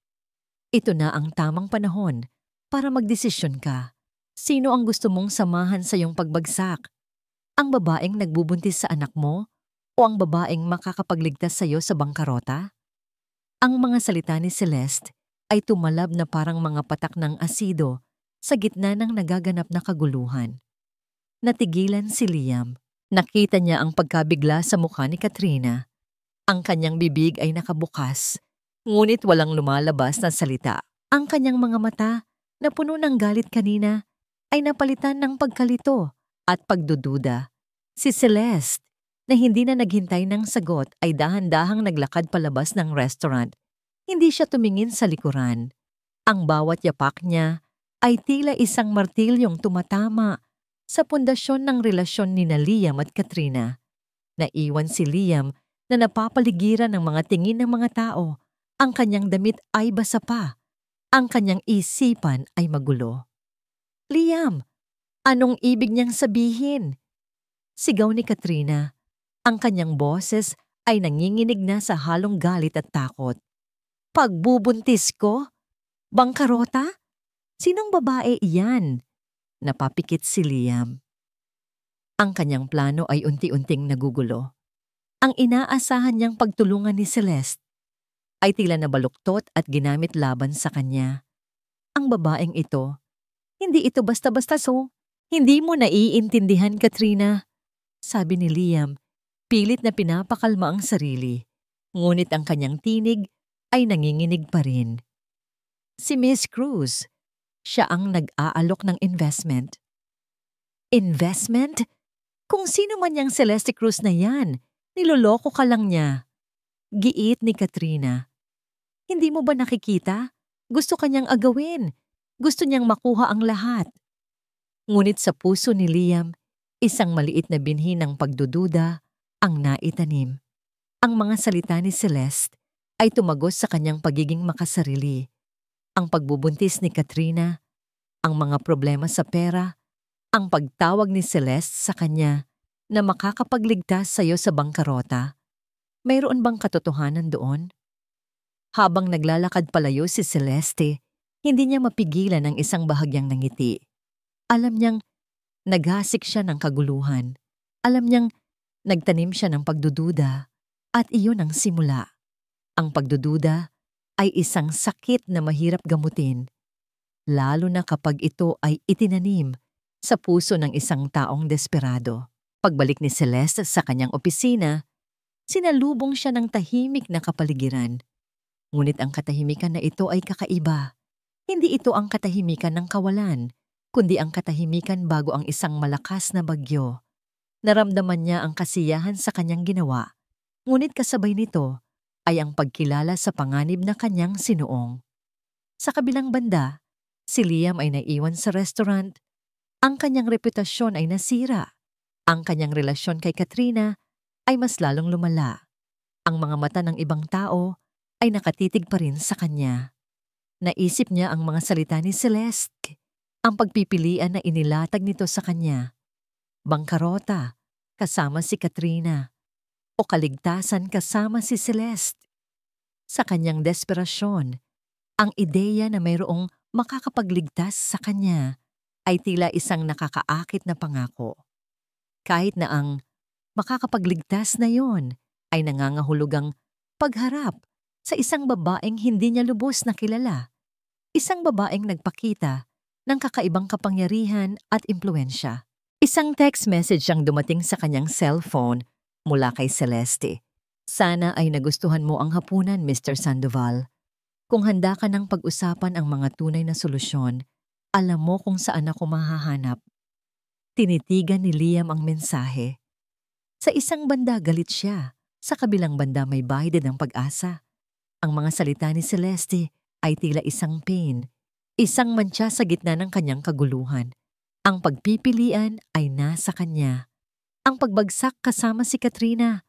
Ito na ang tamang panahon para magdesisyon ka. Sino ang gusto mong samahan sa iyong pagbagsak? Ang babaeng nagbubuntis sa anak mo o ang babaeng makakapagligtas sa iyo sa bangkarota? Ang mga salita ni Celeste ay tumalab na parang mga patak ng asido sa gitna ng nagaganap na kaguluhan. Natigilan si Liam. Nakita niya ang pagkabigla sa mukha ni Katrina. Ang kanyang bibig ay nakabukas, ngunit walang lumalabas na salita. Ang kanyang mga mata na puno ng galit kanina ay napalitan ng pagkalito at pagdududa. Si Celeste, na hindi na naghintay ng sagot, ay dahan-dahang naglakad palabas ng restaurant. Hindi siya tumingin sa likuran. Ang bawat yapak niya ay tila isang martilyong tumatama sa pundasyon ng relasyon ni Liam at Katrina. Naiwan si Liam na napapaligiran ng mga tingin ng mga tao. Ang kanyang damit ay basa pa. Ang kanyang isipan ay magulo. Liam, anong ibig niyang sabihin? Sigaw ni Katrina. Ang kanyang boses ay nanginginig na sa halong galit at takot. Pagbubuntis ko? Bangkarota? Sinong babae iyan? Napapikit si Liam. Ang kanyang plano ay unti-unting nagugulo. Ang inaasahan niyang pagtulungan ni Celeste ay tila nabaluktot at ginamit laban sa kanya. Ang babaeng ito, hindi ito basta-basta Hindi mo naiintindihan, Katrina, sabi ni Liam, pilit na pinapakalma ang sarili. Ngunit ang kanyang tinig ay nanginginig pa rin. Si Miss Cruz, siya ang nag-aalok ng investment. Investment? Kung sino man yang Celeste Cruz na yan, niloloko ka lang niya. Giit ni Katrina. Hindi mo ba nakikita? Gusto kanyang agawin. Gusto niyang makuha ang lahat. Ngunit sa puso ni Liam, isang maliit na binhi ng pagdududa ang naitanim. Ang mga salita ni Celeste ay tumagos sa kanyang pagiging makasarili. Ang pagbubuntis ni Katrina, ang mga problema sa pera, ang pagtawag ni Celeste sa kanya na makakapagligtas sa iyo sa bangkarota. Mayroon bang katotohanan doon? Habang naglalakad palayo si Celeste, hindi niya mapigilan ang isang bahagyang nangiti. Alam niyang naghasik siya ng kaguluhan. Alam niyang nagtanim siya ng pagdududa at iyon ang simula. Ang pagdududa ay isang sakit na mahirap gamutin, lalo na kapag ito ay itinanim sa puso ng isang taong desperado. Pagbalik ni Celeste sa kanyang opisina, sinalubong siya ng tahimik na kapaligiran. Ngunit ang katahimikan na ito ay kakaiba. Hindi ito ang katahimikan ng kawalan, kundi ang katahimikan bago ang isang malakas na bagyo. Naramdaman niya ang kasiyahan sa kanyang ginawa, ngunit kasabay nito ay ang pagkilala sa panganib na kanyang sinuong. Sa kabilang banda, si Liam ay naiwan sa restaurant. Ang kanyang reputasyon ay nasira. Ang kanyang relasyon kay Katrina ay mas lalong lumala. Ang mga mata ng ibang tao ay nakatitig pa rin sa kanya. Naisip niya ang mga salita ni Celeste, ang pagpipilian na inilatag nito sa kanya. Bangkarota, kasama si Katrina, o kaligtasan kasama si Celeste. Sa kanyang desperasyon, ang ideya na mayroong makakapagligtas sa kanya ay tila isang nakakaakit na pangako. Kahit na ang makakapagligtas na yon ay nangangahulugang pagharap sa isang babaeng hindi niya lubos na kilala. Isang babaeng nagpakita ng kakaibang kapangyarihan at impluensya. Isang text message ang dumating sa kanyang cellphone mula kay Celeste. Sana ay nagustuhan mo ang hapunan, Mr. Sandoval. Kung handa ka ng pag-usapan ang mga tunay na solusyon, alam mo kung saan ako mahahanap. Tinitigan ni Liam ang mensahe. Sa isang banda galit siya, sa kabilang banda may bahid ng pag-asa. Ang mga salita ni Celeste ay tila isang pain, isang mantsa sa gitna ng kanyang kaguluhan. Ang pagpipilian ay nasa kanya. Ang pagbagsak kasama si Katrina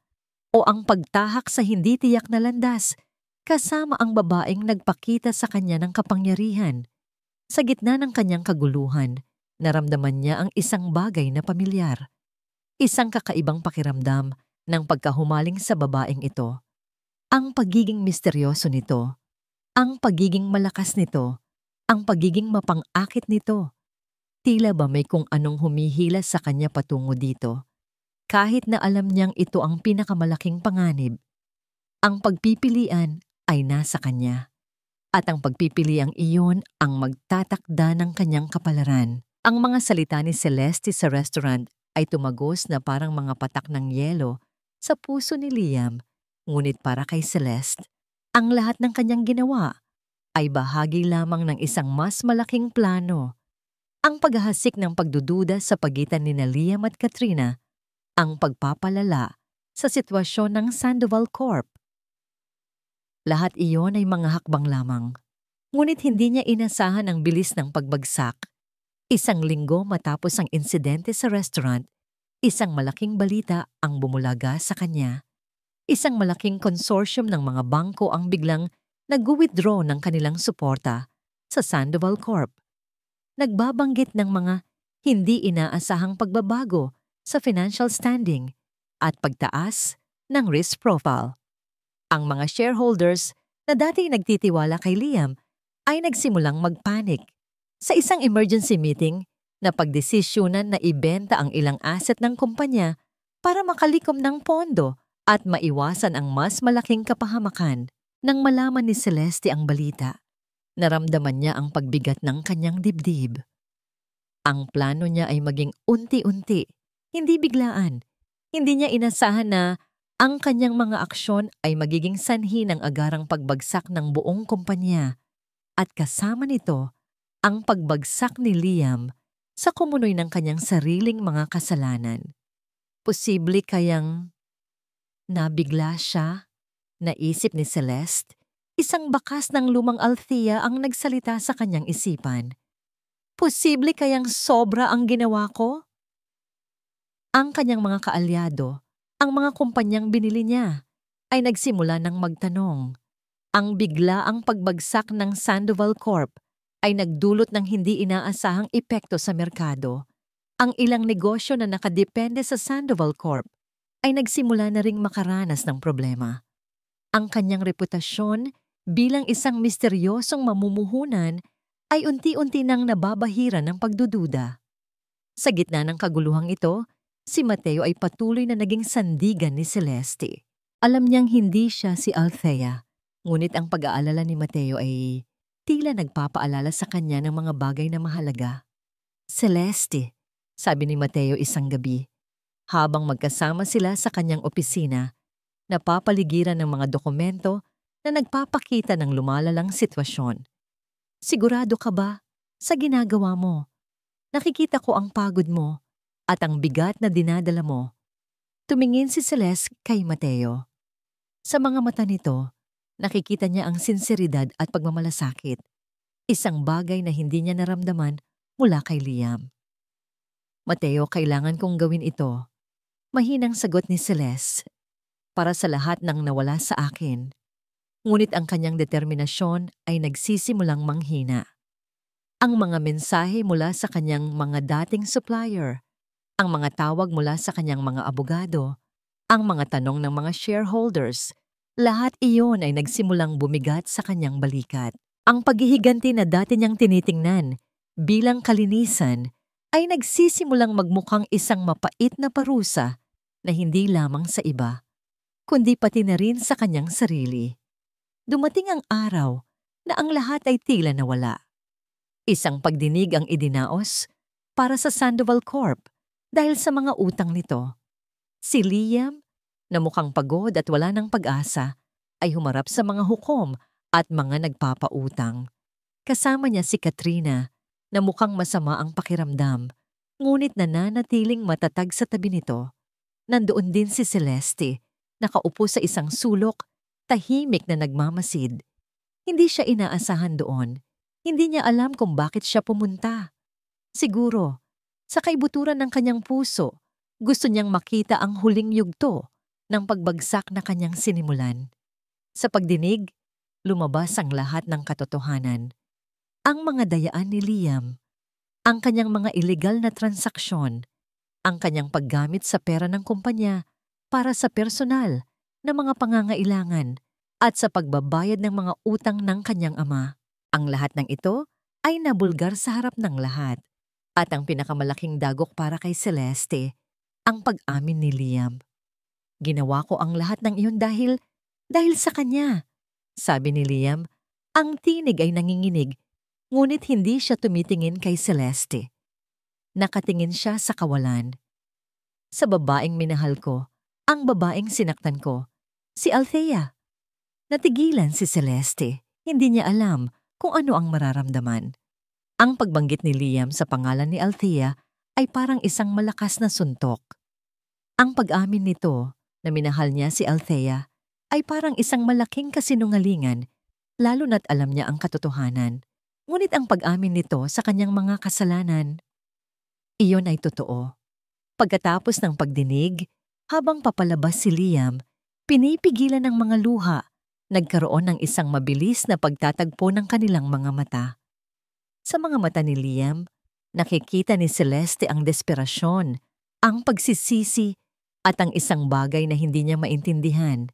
o ang pagtahak sa hindi tiyak na landas kasama ang babaeng nagpakita sa kanya ng kapangyarihan. Sa gitna ng kanyang kaguluhan, naramdaman niya ang isang bagay na pamilyar. Isang kakaibang pakiramdam ng pagkahumaling sa babaeng ito. Ang pagiging misteryoso nito, ang pagiging malakas nito, ang pagiging mapang-akit nito. Tila ba may kung anong humihila sa kanya patungo dito, kahit na alam niyang ito ang pinakamalaking panganib. Ang pagpipilian ay nasa kanya, at ang pagpipiliang iyon ang magtatakda ng kanyang kapalaran. Ang mga salita ni Celeste sa restaurant ay tumagos na parang mga patak ng yelo sa puso ni Liam, ngunit para kay Celeste, ang lahat ng kanyang ginawa ay bahagi lamang ng isang mas malaking plano. Ang paghahasik ng pagdududa sa pagitan ni Liam at Katrina, ang pagpapalala sa sitwasyon ng Sandoval Corp. Lahat iyon ay mga hakbang lamang. Ngunit hindi niya inasahan ang bilis ng pagbagsak. Isang linggo matapos ang insidente sa restaurant, isang malaking balita ang bumulaga sa kanya. Isang malaking consortium ng mga bangko ang biglang nag-withdraw ng kanilang suporta sa Sandoval Corp. Nagbabanggit ng mga hindi inaasahang pagbabago sa financial standing at pagtaas ng risk profile. Ang mga shareholders na dati nagtitiwala kay Liam ay nagsimulang magpanik. Sa isang emergency meeting, napagdesisyonan na ibenta ang ilang asset ng kumpanya para makalikom ng pondo at maiwasan ang mas malaking kapahamakan. Nang malaman ni Celeste ang balita, naramdaman niya ang pagbigat ng kanyang dibdib. Ang plano niya ay maging unti-unti, hindi biglaan. Hindi niya inasahan na ang kanyang mga aksyon ay magiging sanhi ng agarang pagbagsak ng buong kumpanya. At kasama nito, ang pagbagsak ni Liam sa kumunoy ng kanyang sariling mga kasalanan. Posible kayang nabigla siya? Naisip ni Celeste, isang bakas ng lumang Althea ang nagsalita sa kanyang isipan. Posible kayang sobra ang ginawa ko? Ang kanyang mga kaalyado, ang mga kumpanyang binili niya, ay nagsimula ng magtanong. Ang biglaang pagbagsak ng Sandoval Corp ay nagdulot ng hindi inaasahang epekto sa merkado. Ang ilang negosyo na nakadepende sa Sandoval Corp ay nagsimula na ring makaranas ng problema. Ang kanyang reputasyon bilang isang misteryosong mamumuhunan ay unti-unti nang nababahira ng pagdududa. Sa gitna ng kaguluhang ito, si Mateo ay patuloy na naging sandigan ni Celeste. Alam niyang hindi siya si Althea, ngunit ang pag-aalala ni Mateo ay tila nagpapaalala sa kanya ng mga bagay na mahalaga. Celeste, sabi ni Mateo isang gabi, habang magkasama sila sa kanyang opisina, napapaligiran ng mga dokumento na nagpapakita ng lumalalang sitwasyon. Sigurado ka ba sa ginagawa mo? Nakikita ko ang pagod mo at ang bigat na dinadala mo. Tumingin si Celeste kay Mateo. Sa mga mata nito, nakikita niya ang sinseridad at pagmamalasakit, isang bagay na hindi niya naramdaman mula kay Liam. Mateo, kailangan kong gawin ito. Mahinang sagot ni Celeste. Para sa lahat ng nawala sa akin. Ngunit ang kanyang determinasyon ay nagsisimulang manghina. Ang mga mensahe mula sa kanyang mga dating supplier, ang mga tawag mula sa kanyang mga abogado, ang mga tanong ng mga shareholders, lahat iyon ay nagsimulang bumigat sa kanyang balikat. Ang paghihiganti na dati niyang tinitingnan bilang kalinisan ay nagsisimulang magmukhang isang mapait na parusa na hindi lamang sa iba, kundi pati na rin sa kanyang sarili. Dumating ang araw na ang lahat ay tila nawala. Isang pagdinig ang idinaos para sa Sandoval Corp dahil sa mga utang nito. Si Liam, na mukhang pagod at wala ng pag-asa, ay humarap sa mga hukom at mga nagpapautang. Kasama niya si Katrina, na mukhang masama ang pakiramdam, ngunit nananatiling matatag sa tabi nito. Nandoon din si Celeste, nakaupo sa isang sulok, tahimik na nagmamasid. Hindi siya inaasahan doon. Hindi niya alam kung bakit siya pumunta. Siguro, sa kaibuturan ng kanyang puso, gusto niyang makita ang huling yugto ng pagbagsak na kanyang sinimulan. Sa pagdinig, lumabas ang lahat ng katotohanan. Ang mga dayaan ni Liam, ang kanyang mga ilegal na transaksyon, ang kanyang paggamit sa pera ng kumpanya para sa personal na mga pangangailangan at sa pagbabayad ng mga utang ng kanyang ama. Ang lahat ng ito ay nabulgar sa harap ng lahat. At ang pinakamalaking dagok para kay Celeste, ang pag-amin ni Liam. Ginawa ko ang lahat ng iyon dahil sa kanya. Sabi ni Liam, ang tinig ay nanginginig, ngunit hindi siya tumitingin kay Celeste. Nakatingin siya sa kawalan. Sa babaeng minahal ko, ang babaeng sinaktan ko, si Althea. Natigilan si Celeste, hindi niya alam kung ano ang mararamdaman. Ang pagbanggit ni Liam sa pangalan ni Althea ay parang isang malakas na suntok. Ang pag-amin nito na minahal niya si Althea ay parang isang malaking kasinungalingan, lalo na't alam niya ang katotohanan. Ngunit ang pag-amin nito sa kanyang mga kasalanan, iyon ay totoo. Pagkatapos ng pagdinig, habang papalabas si Liam, pinipigilan ng mga luha, nagkaroon ng isang mabilis na pagtatagpo ng kanilang mga mata. Sa mga mata ni Liam, nakikita ni Celeste ang desperasyon, ang pagsisisi, at ang isang bagay na hindi niya maintindihan.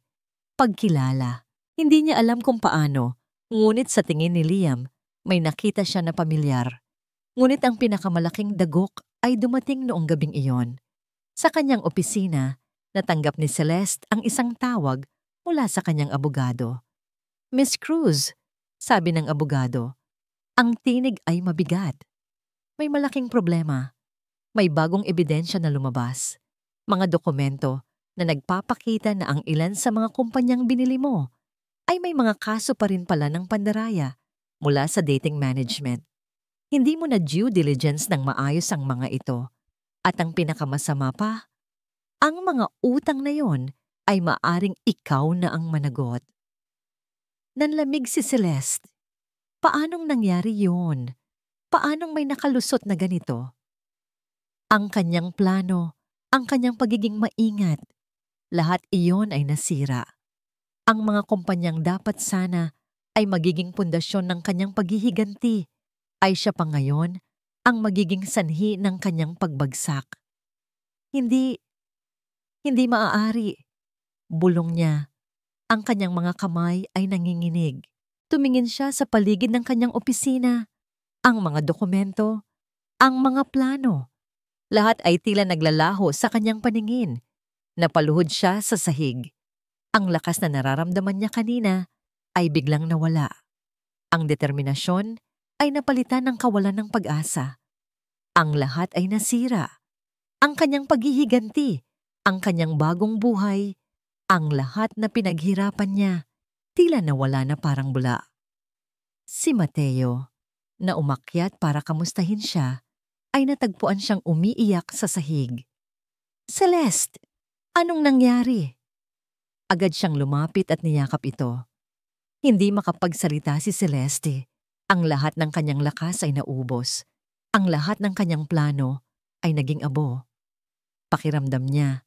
Pagkilala. Hindi niya alam kung paano, ngunit sa tingin ni Liam, may nakita siya na pamilyar. Ngunit ang pinakamalaking dagok ay dumating noong gabing iyon. Sa kanyang opisina, natanggap ni Celeste ang isang tawag mula sa kanyang abogado. "Miss Cruz," sabi ng abogado, ang tinig ay mabigat. May malaking problema. May bagong ebidensya na lumabas. Mga dokumento na nagpapakita na ang ilan sa mga kumpanyang binili mo ay may mga kaso pa rin pala ng pandaraya mula sa dating management. Hindi mo na due diligence ng maayos ang mga ito. At ang pinakamasama pa, ang mga utang na yon ay maaring ikaw na ang managot. Nanlamig si Celeste. Paanong nangyari yun? Paanong may nakalusot na ganito? Ang kanyang plano, ang kanyang pagiging maingat, lahat iyon ay nasira. Ang mga kumpanyang dapat sana ay magiging pundasyon ng kanyang paghihiganti, ay siya pa ngayon ang magiging sanhi ng kanyang pagbagsak. Hindi maaari. Bulong niya. Ang kanyang mga kamay ay nanginginig. Tumingin siya sa paligid ng kanyang opisina. Ang mga dokumento, ang mga plano. Lahat ay tila naglalaho sa kanyang paningin. Napaluhod siya sa sahig. Ang lakas na nararamdaman niya kanina ay biglang nawala. Ang determinasyon ay napalitan ng kawalan ng pag-asa. Ang lahat ay nasira. Ang kanyang paghihiganti, ang kanyang bagong buhay, ang lahat na pinaghirapan niya, tila nawala na parang bula. Si Mateo, na umakyat para kamustahin siya, ay natagpuan siyang umiiyak sa sahig. "Celeste, anong nangyari?" Agad siyang lumapit at niyakap ito. Hindi makapagsalita si Celeste. Ang lahat ng kanyang lakas ay naubos. Ang lahat ng kanyang plano ay naging abo. Pakiramdam niya,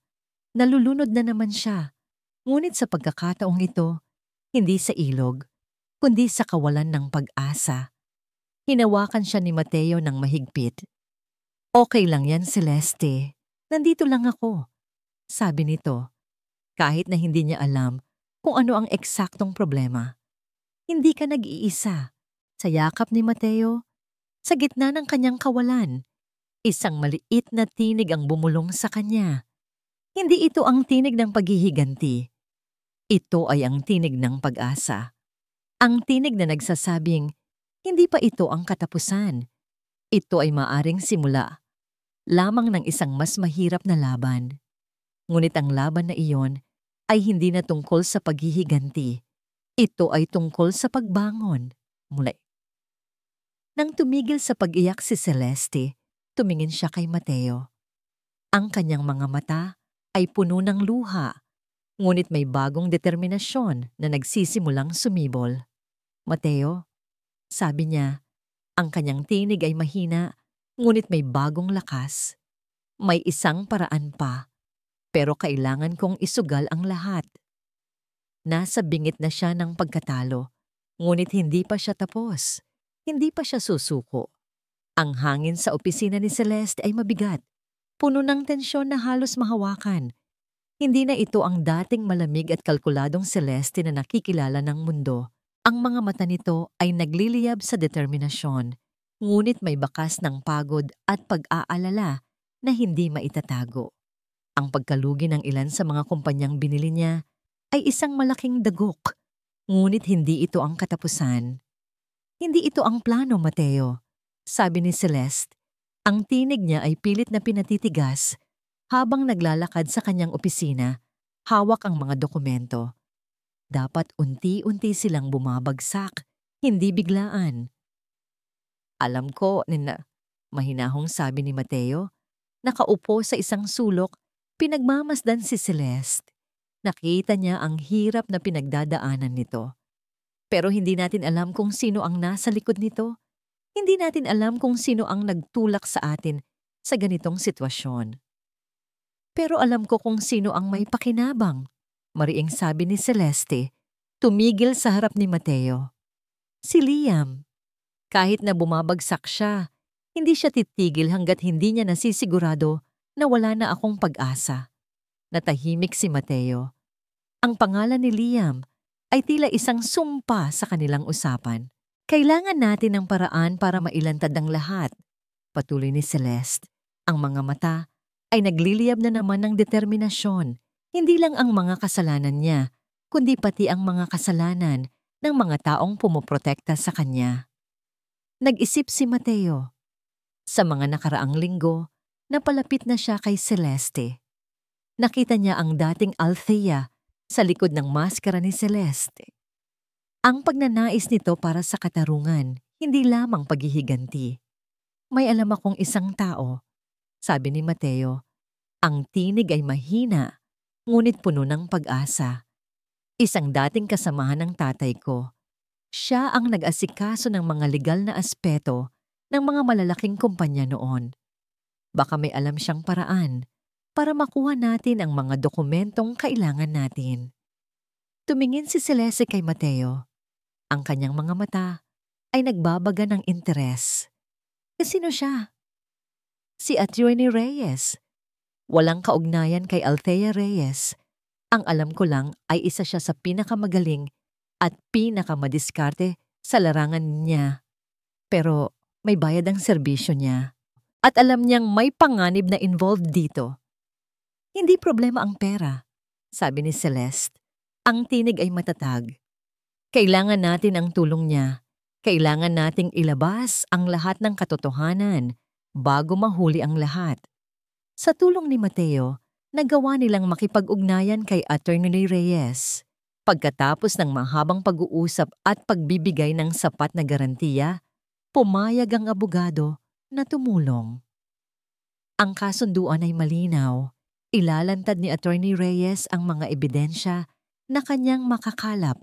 nalulunod na naman siya. Ngunit sa pagkakataong ito, hindi sa ilog, kundi sa kawalan ng pag-asa. Hinawakan siya ni Mateo ng mahigpit. "Okay lang yan, Celeste. Nandito lang ako," sabi nito, kahit na hindi niya alam kung ano ang eksaktong problema. Hindi ka nag-iisa. Sa yakap ni Mateo, sa gitna ng kanyang kawalan, isang maliit na tinig ang bumulong sa kanya. Hindi ito ang tinig ng paghihiganti. Ito ay ang tinig ng pag-asa. Ang tinig na nagsasabing, hindi pa ito ang katapusan. Ito ay maaring simula lamang ng isang mas mahirap na laban. Ngunit ang laban na iyon ay hindi na tungkol sa paghihiganti. Ito ay tungkol sa pagbangon muli. Nang tumigil sa pag-iyak si Celeste, tumingin siya kay Mateo. Ang kanyang mga mata ay puno ng luha, ngunit may bagong determinasyon na nagsisimulang sumibol. Mateo, sabi niya, ang kanyang tinig ay mahina, ngunit may bagong lakas. May isang paraan pa, pero kailangan kong isugal ang lahat. Nasa bingit na siya ng pagkatalo, ngunit hindi pa siya tapos. Hindi pa siya susuko. Ang hangin sa opisina ni Celeste ay mabigat, puno ng tensyon na halos mahawakan. Hindi na ito ang dating malamig at kalkuladong Celeste na nakikilala ng mundo. Ang mga mata nito ay nagliliyab sa determinasyon, ngunit may bakas ng pagod at pag-aalala na hindi maitatago. Ang pagkalugi ng ilan sa mga kumpanyang binili niya ay isang malaking dagok, ngunit hindi ito ang katapusan. Hindi ito ang plano, Mateo, sabi ni Celeste. Ang tinig niya ay pilit na pinatitigas habang naglalakad sa kanyang opisina, hawak ang mga dokumento. Dapat unti-unti silang bumabagsak, hindi biglaan. Alam ko, mahinahong sabi ni Mateo, nakaupo sa isang sulok, pinagmamasdan si Celeste. Nakita niya ang hirap na pinagdadaanan nito. Pero hindi natin alam kung sino ang nasa likod nito. Hindi natin alam kung sino ang nagtulak sa atin sa ganitong sitwasyon. Pero alam ko kung sino ang may pakinabang, mariing sabi ni Celeste, tumigil sa harap ni Mateo. Si Liam. Kahit na bumabagsak siya, hindi siya titigil hanggat hindi niya nasisigurado na wala na akong pag-asa. Natahimik si Mateo. Ang pangalan ni Liam ay tila isang sumpa sa kanilang usapan. Kailangan natin ng paraan para mailantad ang lahat. Patuloy ni Celeste. Ang mga mata ay nagliliyab na naman ng determinasyon. Hindi lang ang mga kasalanan niya, kundi pati ang mga kasalanan ng mga taong pumoprotekta sa kanya. Nag-isip si Mateo. Sa mga nakaraang linggo, napalapit na siya kay Celeste. Nakita niya ang dating Althea sa likod ng maskara ni Celeste. Ang pagnanais nito para sa katarungan, hindi lamang paghihiganti. May alam akong isang tao, sabi ni Mateo. Ang tinig ay mahina, ngunit puno ng pag-asa. Isang dating kasamahan ng tatay ko. Siya ang nag-asikaso ng mga legal na aspeto ng mga malalaking kumpanya noon. Baka may alam siyang paraan para makuha natin ang mga dokumentong kailangan natin. Tumingin si Celeste kay Mateo. Ang kanyang mga mata ay nagbabaga ng interes. Sino siya? Si Attorney Reyes. Walang kaugnayan kay Althea Reyes. Ang alam ko lang ay isa siya sa pinakamagaling at pinakamadiskarte sa larangan niya. Pero may bayad ang serbisyo niya. At alam niyang may panganib na involved dito. Hindi problema ang pera, sabi ni Celeste. Ang tinig ay matatag. Kailangan natin ang tulong niya. Kailangan nating ilabas ang lahat ng katotohanan bago mahuli ang lahat. Sa tulong ni Mateo, nagawa nilang makipag-ugnayan kay Attorney Reyes. Pagkatapos ng mahabang pag-uusap at pagbibigay ng sapat na garantiya, pumayag ang abogado na tumulong. Ang kasunduan ay malinaw. Ilalantad ni Attorney Reyes ang mga ebidensya na kanyang makakalap,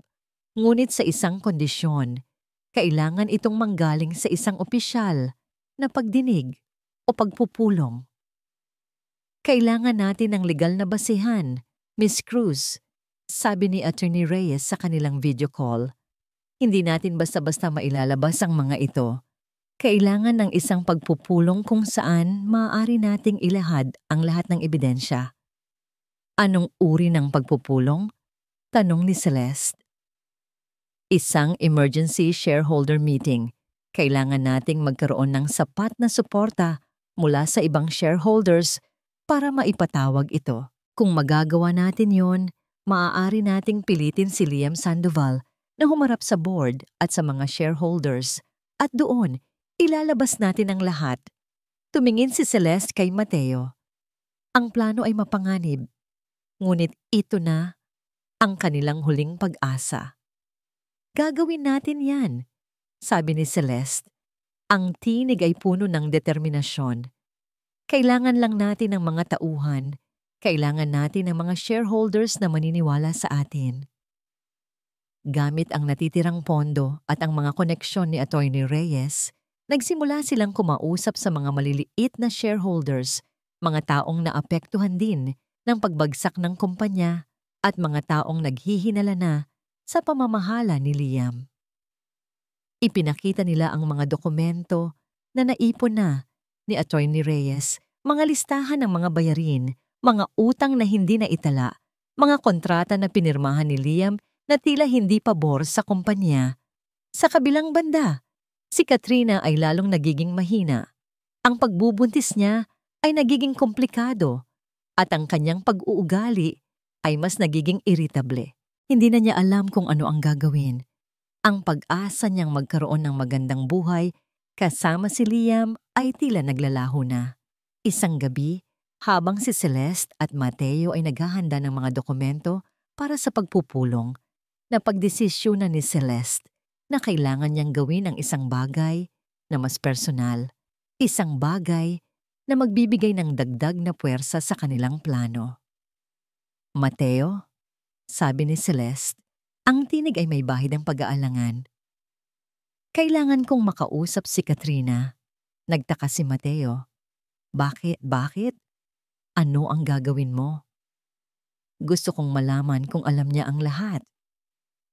ngunit sa isang kondisyon. Kailangan itong manggaling sa isang opisyal na pagdinig o pagpupulong. Kailangan natin ng legal na basihan, Miss Cruz, sabi ni Attorney Reyes sa kanilang video call. Hindi natin basta-basta mailalabas ang mga ito. Kailangan ng isang pagpupulong kung saan maaari nating ilahad ang lahat ng ebidensya. Anong uri ng pagpupulong? Tanong ni Celeste. Isang emergency shareholder meeting. Kailangan nating magkaroon ng sapat na suporta mula sa ibang shareholders para maipatawag ito. Kung magagawa natin yon, Maaari nating pilitin si Liam Sandoval na humarap sa board at sa mga shareholders at doon, ilalabas natin ang lahat. Tumingin si Celeste kay Mateo. Ang plano ay mapanganib, ngunit ito na ang kanilang huling pag-asa. Gagawin natin yan, sabi ni Celeste. Ang tinig ay puno ng determinasyon. Kailangan lang natin ng mga tauhan. Kailangan natin ng mga shareholders na maniniwala sa atin. Gamit ang natitirang pondo at ang mga koneksyon ni Atty. Reyes, nagsimula silang kumausap sa mga maliliit na shareholders, mga taong naapektuhan din ng pagbagsak ng kumpanya at mga taong naghihinala na sa pamamahala ni Liam. Ipinakita nila ang mga dokumento na naipon na ni Atty. Reyes, mga listahan ng mga bayarin, mga utang na hindi na itala, mga kontrata na pinirmahan ni Liam na tila hindi pabor sa kumpanya. Sa kabilang banda, si Katrina ay lalong nagiging mahina. Ang pagbubuntis niya ay nagiging komplikado at ang kanyang pag-uugali ay mas nagiging irritable. Hindi na niya alam kung ano ang gagawin. Ang pag-asa niyang magkaroon ng magandang buhay kasama si Liam ay tila naglalaho na. Isang gabi, habang si Celeste at Mateo ay naghahanda ng mga dokumento para sa pagpupulong, napagdesisyonan ni Celeste na kailangan niyang gawin ang isang bagay na mas personal, isang bagay na magbibigay ng dagdag na puwersa sa kanilang plano. Mateo, sabi ni Celeste, ang tinig ay may bahid ng pag-aalangan. Kailangan kong makausap si Katrina. Nagtaka si Mateo. Bakit? Ano ang gagawin mo? Gusto kong malaman kung alam niya ang lahat.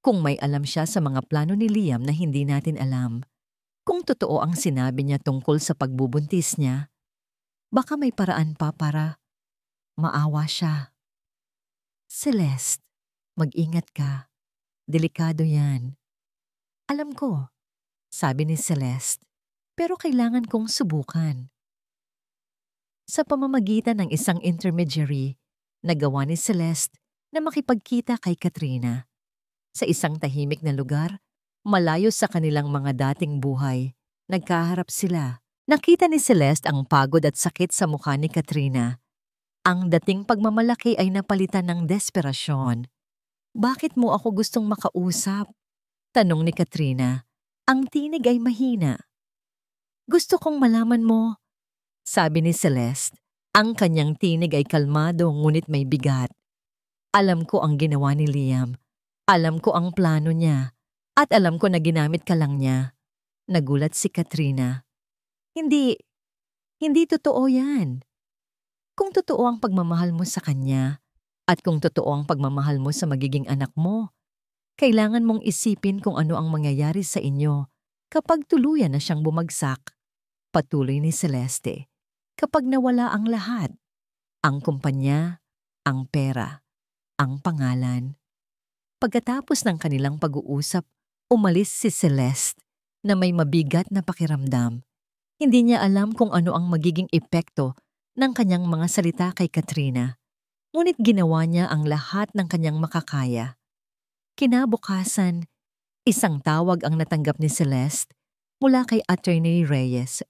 Kung may alam siya sa mga plano ni Liam na hindi natin alam. Kung totoo ang sinabi niya tungkol sa pagbubuntis niya, baka may paraan pa para maawa siya. Celeste, mag-ingat ka. Delikado yan. Alam ko, sabi ni Celeste, pero kailangan kong subukan. Sa pamamagitan ng isang intermediary, nagawa ni Celeste na makipagkita kay Katrina. Sa isang tahimik na lugar, malayo sa kanilang mga dating buhay, nagkaharap sila. Nakita ni Celeste ang pagod at sakit sa mukha ni Katrina. Ang dating pagmamalaki ay napalitan ng desperasyon. Bakit mo ako gustong makausap? Tanong ni Katrina. Ang tinig ay mahina. Gusto kong malaman mo, sabi ni Celeste. Ang kanyang tinig ay kalmado ngunit may bigat. Alam ko ang ginawa ni Liam. Alam ko ang plano niya. At alam ko na ginamit ka lang niya. Nagulat si Katrina. Hindi totoo yan. Kung totoo ang pagmamahal mo sa kanya, at kung totoo ang pagmamahal mo sa magiging anak mo, kailangan mong isipin kung ano ang mangyayari sa inyo kapag tuluyan na siyang bumagsak. Patuloy ni Celeste. Kapag nawala ang lahat, ang kumpanya, ang pera, ang pangalan. Pagkatapos ng kanilang pag-uusap, umalis si Celeste na may mabigat na pakiramdam. Hindi niya alam kung ano ang magiging epekto ng kanyang mga salita kay Katrina. Ngunit ginawa niya ang lahat ng kanyang makakaya. Kinabukasan, isang tawag ang natanggap ni Celeste mula kay Atty. Reyes.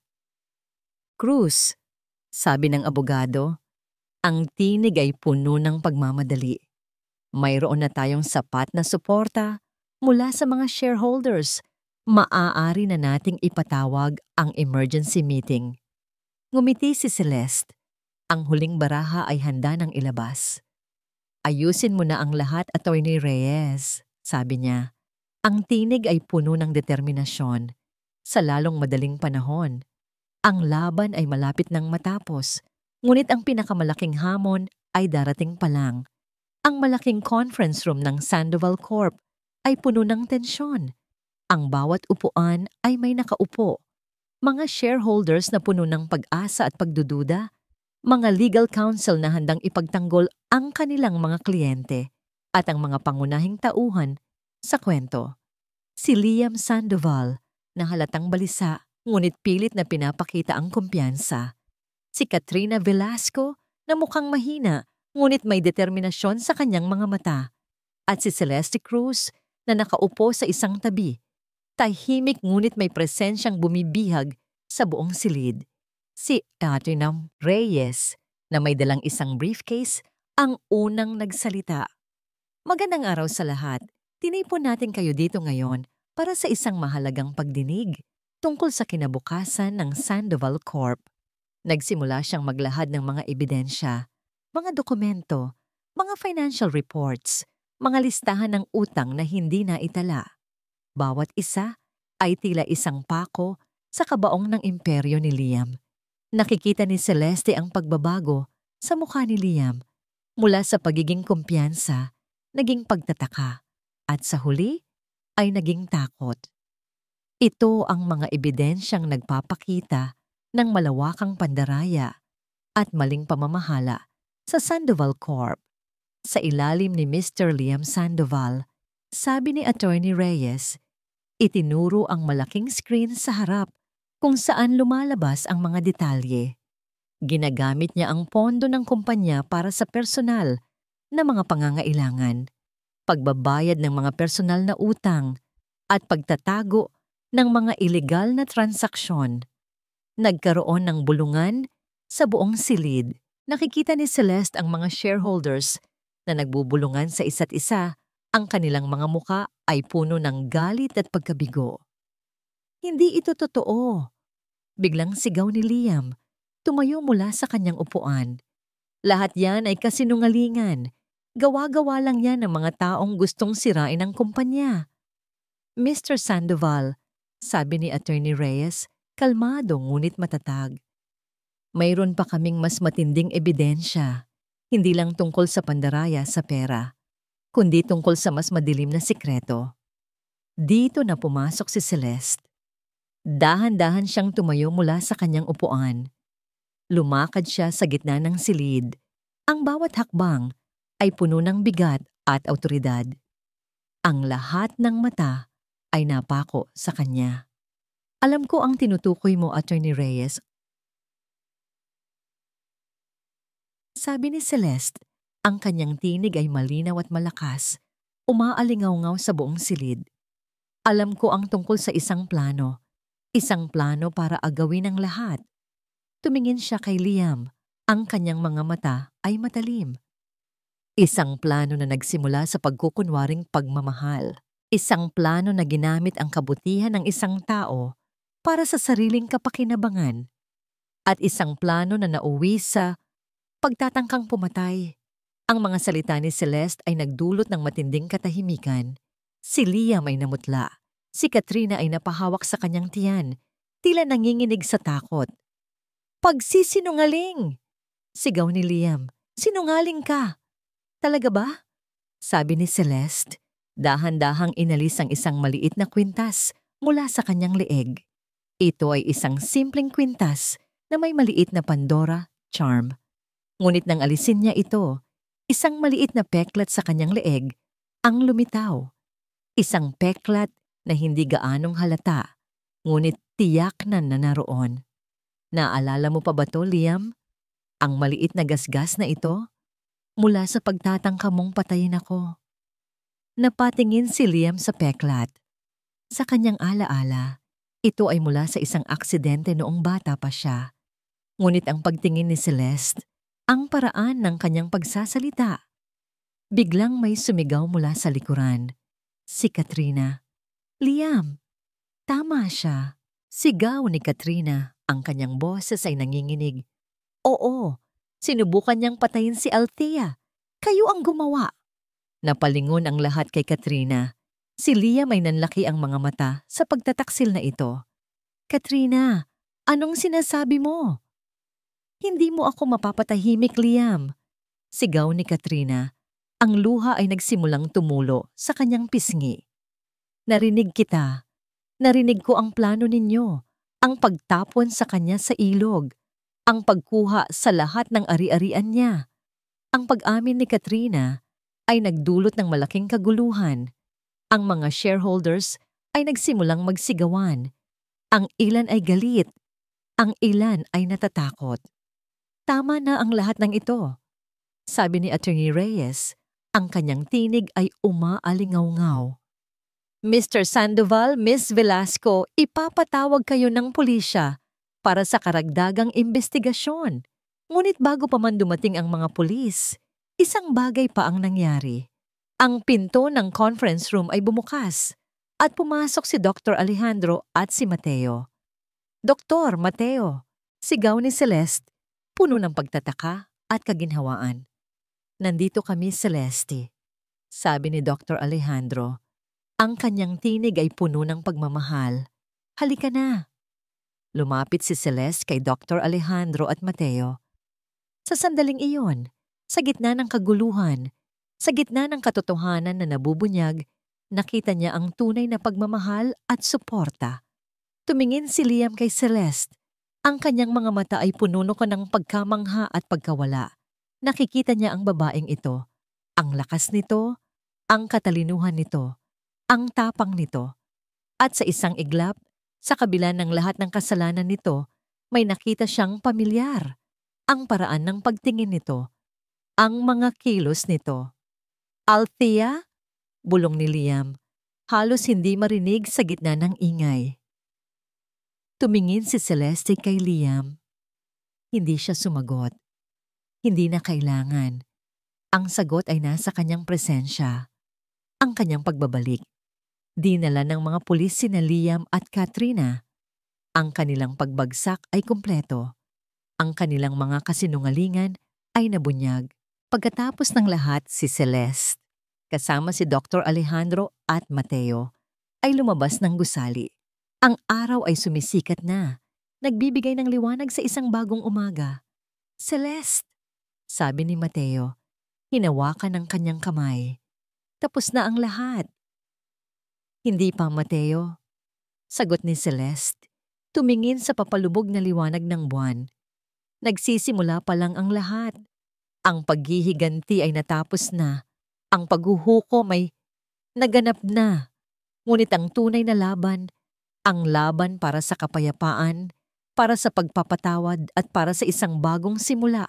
Cruz, sabi ng abogado, ang tinig ay puno ng pagmamadali. Mayroon na tayong sapat na suporta mula sa mga shareholders. Maaari na nating ipatawag ang emergency meeting. Ngumiti si Celeste. Ang huling baraha ay handa ng ilabas. Ayusin mo na ang lahat, Atty. Reyes, sabi niya. Ang tinig ay puno ng determinasyon. Sa lalong madaling panahon, ang laban ay malapit nang matapos, ngunit ang pinakamalaking hamon ay darating pa lang. Ang malaking conference room ng Sandoval Corp ay puno ng tensyon. Ang bawat upuan ay may nakaupo. Mga shareholders na puno ng pag-asa at pagdududa, mga legal counsel na handang ipagtanggol ang kanilang mga kliyente, at ang mga pangunahing tauhan sa kwento. Si Liam Sandoval, na halatang balisa, ngunit pilit na pinapakita ang kumpiyansa. Si Katrina Velasco, na mukhang mahina, ngunit may determinasyon sa kanyang mga mata. At si Celeste Cruz na nakaupo sa isang tabi, tahimik ngunit may presensyang bumibihag sa buong silid. Si Athena Reyes na may dalang isang briefcase ang unang nagsalita. Magandang araw sa lahat. Tinipon natin kayo dito ngayon para sa isang mahalagang pagdinig tungkol sa kinabukasan ng Sandoval Corp. Nagsimula siyang maglahad ng mga ebidensya, mga dokumento, mga financial reports, mga listahan ng utang na hindi naitala. Bawat isa ay tila isang pako sa kabaong ng imperyo ni Liam. Nakikita ni Celeste ang pagbabago sa mukha ni Liam mula sa pagiging kumpiyansa, naging pagtataka, at sa huli ay naging takot. Ito ang mga ebidensyang nagpapakita ng malawakang pandaraya at maling pamamahala sa Sandoval Corp. Sa ilalim ni Mr. Liam Sandoval, sabi ni Attorney Reyes, itinuro ang malaking screen sa harap kung saan lumalabas ang mga detalye. Ginagamit niya ang pondo ng kumpanya para sa personal na mga pangangailangan, pagbabayad ng mga personal na utang, at pagtatago ng mga ilegal na transaksyon. Nagkaroon ng bulungan sa buong silid. Nakikita ni Celeste ang mga shareholders na nagbubulungan sa isa't isa. Ang kanilang mga muka ay puno ng galit at pagkabigo. Hindi ito totoo. Biglang sigaw ni Liam, tumayo mula sa kanyang upuan. Lahat yan ay kasinungalingan. Gawa-gawa lang yan ng mga taong gustong sirain ang kumpanya. Mr. Sandoval, sabi ni Attorney Reyes, kalmado ngunit matatag. Mayroon pa kaming mas matinding ebidensya, hindi lang tungkol sa pandaraya sa pera, kundi tungkol sa mas madilim na sikreto. Dito na pumasok si Celeste. Dahan-dahan siyang tumayo mula sa kanyang upuan. Lumakad siya sa gitna ng silid. Ang bawat hakbang ay puno ng bigat at awtoridad. Ang lahat ng mata ay napako sa kanya. Alam ko ang tinutukoy mo, Attorney Reyes. Sabi ni Celeste, ang kanyang tinig ay malinaw at malakas, umaalingaw-ngaw sa buong silid. Alam ko ang tungkol sa isang plano para agawin ang lahat. Tumingin siya kay Liam, ang kanyang mga mata ay matalim. Isang plano na nagsimula sa pagkukunwaring pagmamahal. Isang plano na ginamit ang kabutihan ng isang tao para sa sariling kapakinabangan. At isang plano na nauwi sa pagtatangkang pumatay. Ang mga salita ni Celeste ay nagdulot ng matinding katahimikan. Si Liam ay namutla. Si Katrina ay napahawak sa kanyang tiyan, tila nanginginig sa takot. Pagsisinungaling! Sigaw ni Liam. Sinungaling ka! Talaga ba? Sabi ni Celeste. Dahan-dahang inalis ang isang maliit na kwintas mula sa kanyang leeg. Ito ay isang simpleng kwintas na may maliit na Pandora charm. Ngunit nang alisin niya ito, isang maliit na peklat sa kanyang leeg ang lumitaw. Isang peklat na hindi gaanong halata, ngunit tiyak na naroon. Naalala mo pa ba to, Liam? Ang maliit na gasgas na ito? Mula sa pagtatangka mong patayin ako. Napatingin si Liam sa peklat. Sa kanyang alaala, ito ay mula sa isang aksidente noong bata pa siya. Ngunit ang pagtingin ni Celeste, ang paraan ng kanyang pagsasalita. Biglang may sumigaw mula sa likuran. Si Katrina. Liam, tama siya. Sigaw ni Katrina, ang kanyang boses ay nanginginig. Oo, sinubukan niyang patayin si Althea. Kayo ang gumawa. Napalingon ang lahat kay Katrina. Si Liam ay nanlaki ang mga mata sa pagtataksil na ito. Katrina, anong sinasabi mo? Hindi mo ako mapapatahimik, Liam. Sigaw ni Katrina. Ang luha ay nagsimulang tumulo sa kanyang pisngi. Narinig kita. Narinig ko ang plano ninyo. Ang pagtapon sa kanya sa ilog. Ang pagkuha sa lahat ng ari-arian niya. Ang pag-amin ni Katrina ay nagdulot ng malaking kaguluhan. Ang mga shareholders ay nagsimulang magsigawan. Ang ilan ay galit. Ang ilan ay natatakot. Tama na ang lahat ng ito. sabi ni Attorney Reyes. Ang kanyang tinig ay umaalingaw-ngaw. Mr. Sandoval, Miss Velasco, ipapatawag kayo ng pulisya para sa karagdagang investigasyon. Ngunit bago pa man dumating ang mga pulis, isang bagay pa ang nangyari. Ang pinto ng conference room ay bumukas at pumasok si Dr. Alejandro at si Mateo. Doktor, Mateo, sigaw ni Celeste, puno ng pagtataka at kaginhawaan. Nandito kami, Celeste, sabi ni Dr. Alejandro. Ang kanyang tinig ay puno ng pagmamahal. Halika na. Lumapit si Celeste kay Dr. Alejandro at Mateo. Sa sandaling iyon, sa gitna ng kaguluhan, sa gitna ng katotohanan na nabubunyag, nakita niya ang tunay na pagmamahal at suporta. Tumingin si Liam kay Celeste. Ang kanyang mga mata ay puno ng pagkamangha at pagkawala. Nakikita niya ang babaeng ito, ang lakas nito, ang katalinuhan nito, ang tapang nito. At sa isang iglap, sa kabila ng lahat ng kasalanan nito, may nakita siyang pamilyar. Ang paraan ng pagtingin nito, ang mga kilos nito. Althea? Bulong ni Liam, halos hindi marinig sa gitna ng ingay. Tumingin si Celeste kay Liam. Hindi siya sumagot. Hindi na kailangan. Ang sagot ay nasa kanyang presensya. Ang kanyang pagbabalik. Dinala ng mga pulis sina Liam at Katrina. Ang kanilang pagbagsak ay kumpleto. Ang kanilang mga kasinungalingan ay nabunyag. Pagkatapos ng lahat, si Celeste, kasama si Dr. Alejandro at Mateo, ay lumabas ng gusali. Ang araw ay sumisikat na, nagbibigay ng liwanag sa isang bagong umaga. Celeste, sabi ni Mateo, hinawakan ng kanyang kamay. Tapos na ang lahat. Hindi pa, Mateo, sagot ni Celeste, tumingin sa papalubog na liwanag ng buwan. Nagsisimula pa lang ang lahat. Ang paghihiganti ay natapos na. Ang paghuhukom ay naganap na. Ngunit ang tunay na laban, ang laban para sa kapayapaan, para sa pagpapatawad at para sa isang bagong simula,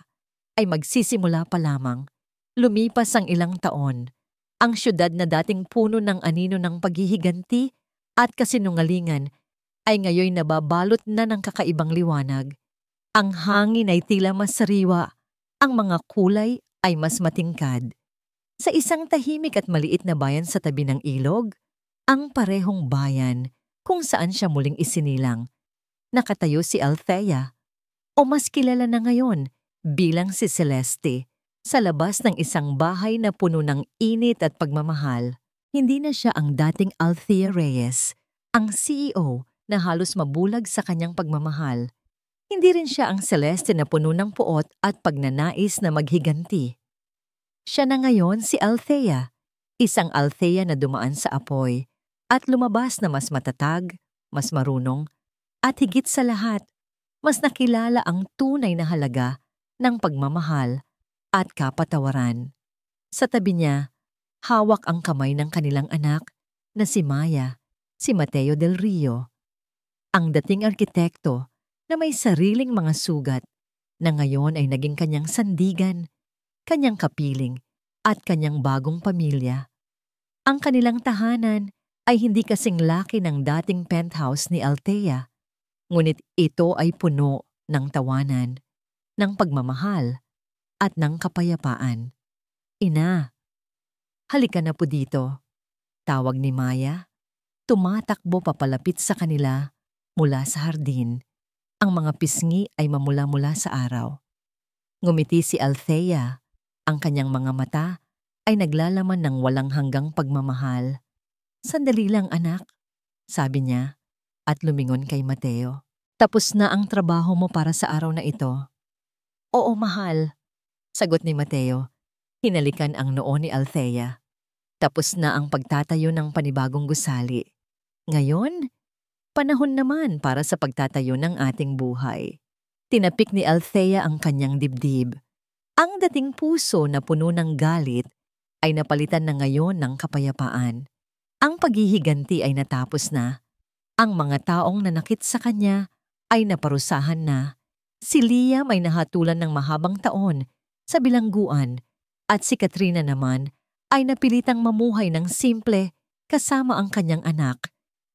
ay magsisimula pa lamang. Lumipas ang ilang taon. Ang syudad na dating puno ng anino ng paghihiganti at kasinungalingan ay ngayoy nababalot na ng kakaibang liwanag. Ang hangin ay tila mas sariwa. Ang mga kulay ay mas matingkad. Sa isang tahimik at maliit na bayan sa tabi ng ilog, ang parehong bayan kung saan siya muling isinilang. Nakatayo si Althea, o mas kilala na ngayon bilang si Celeste, sa labas ng isang bahay na puno ng init at pagmamahal. Hindi na siya ang dating Althea Reyes, ang CEO na halos mabulag sa kanyang pagmamahal. Hindi rin siya ang Celeste na puno ng puot at pagnanais na maghiganti. Siya na ngayon si Althea, isang Althea na dumaan sa apoy at lumabas na mas matatag, mas marunong, at higit sa lahat, mas nakilala ang tunay na halaga ng pagmamahal at kapatawaran. Sa tabi niya, hawak ang kamay ng kanilang anak na si Maya, si Mateo del Rio, ang dating arkitekto na may sariling mga sugat na ngayon ay naging kanyang sandigan, kanyang kapiling at kanyang bagong pamilya. Ang kanilang tahanan ay hindi kasing laki ng dating penthouse ni Althea, ngunit ito ay puno ng tawanan, ng pagmamahal, at ng kapayapaan. Ina, halika na po dito, tawag ni Maya. Tumatakbo papalapit sa kanila mula sa hardin. Ang mga pisngi ay mamula-mula sa araw. Ngumiti si Althea. Ang kanyang mga mata ay naglalaman ng walang hanggang pagmamahal. Sandali lang, anak, sabi niya, at lumingon kay Mateo. Tapos na ang trabaho mo para sa araw na ito. Oo, mahal, sagot ni Mateo. Hinalikan ang noo ni Althea. Tapos na ang pagtatayo ng panibagong gusali. Ngayon, panahon naman para sa pagtatayo ng ating buhay. Tinapik ni Althea ang kanyang dibdib. Ang dating puso na puno ng galit ay napalitan na ngayon ng kapayapaan. Ang paghihiganti ay natapos na. Ang mga taong nanakit sa kanya ay naparusahan na. Si Liam ay nahatulan ng mahabang taon sa bilangguan At si Katrina naman ay napilitang mamuhay ng simple kasama ang kanyang anak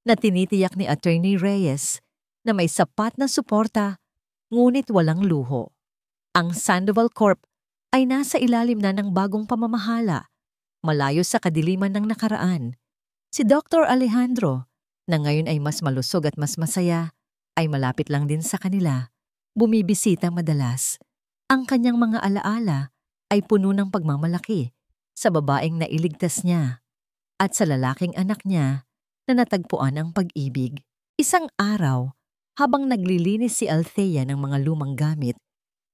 na tinitiyak ni Attorney Reyes na may sapat na suporta ngunit walang luho. Ang Sandoval Corp ay nasa ilalim na ng bagong pamamahala, malayo sa kadiliman ng nakaraan. Si Dr. Alejandro, na ngayon ay mas malusog at mas masaya, ay malapit lang din sa kanila, bumibisita madalas. Ang kanyang mga alaala ay puno ng pagmamalaki sa babaeng nailigtas niya at sa lalaking anak niya na natagpuan ang pag-ibig. Isang araw, habang naglilinis si Althea ng mga lumang gamit,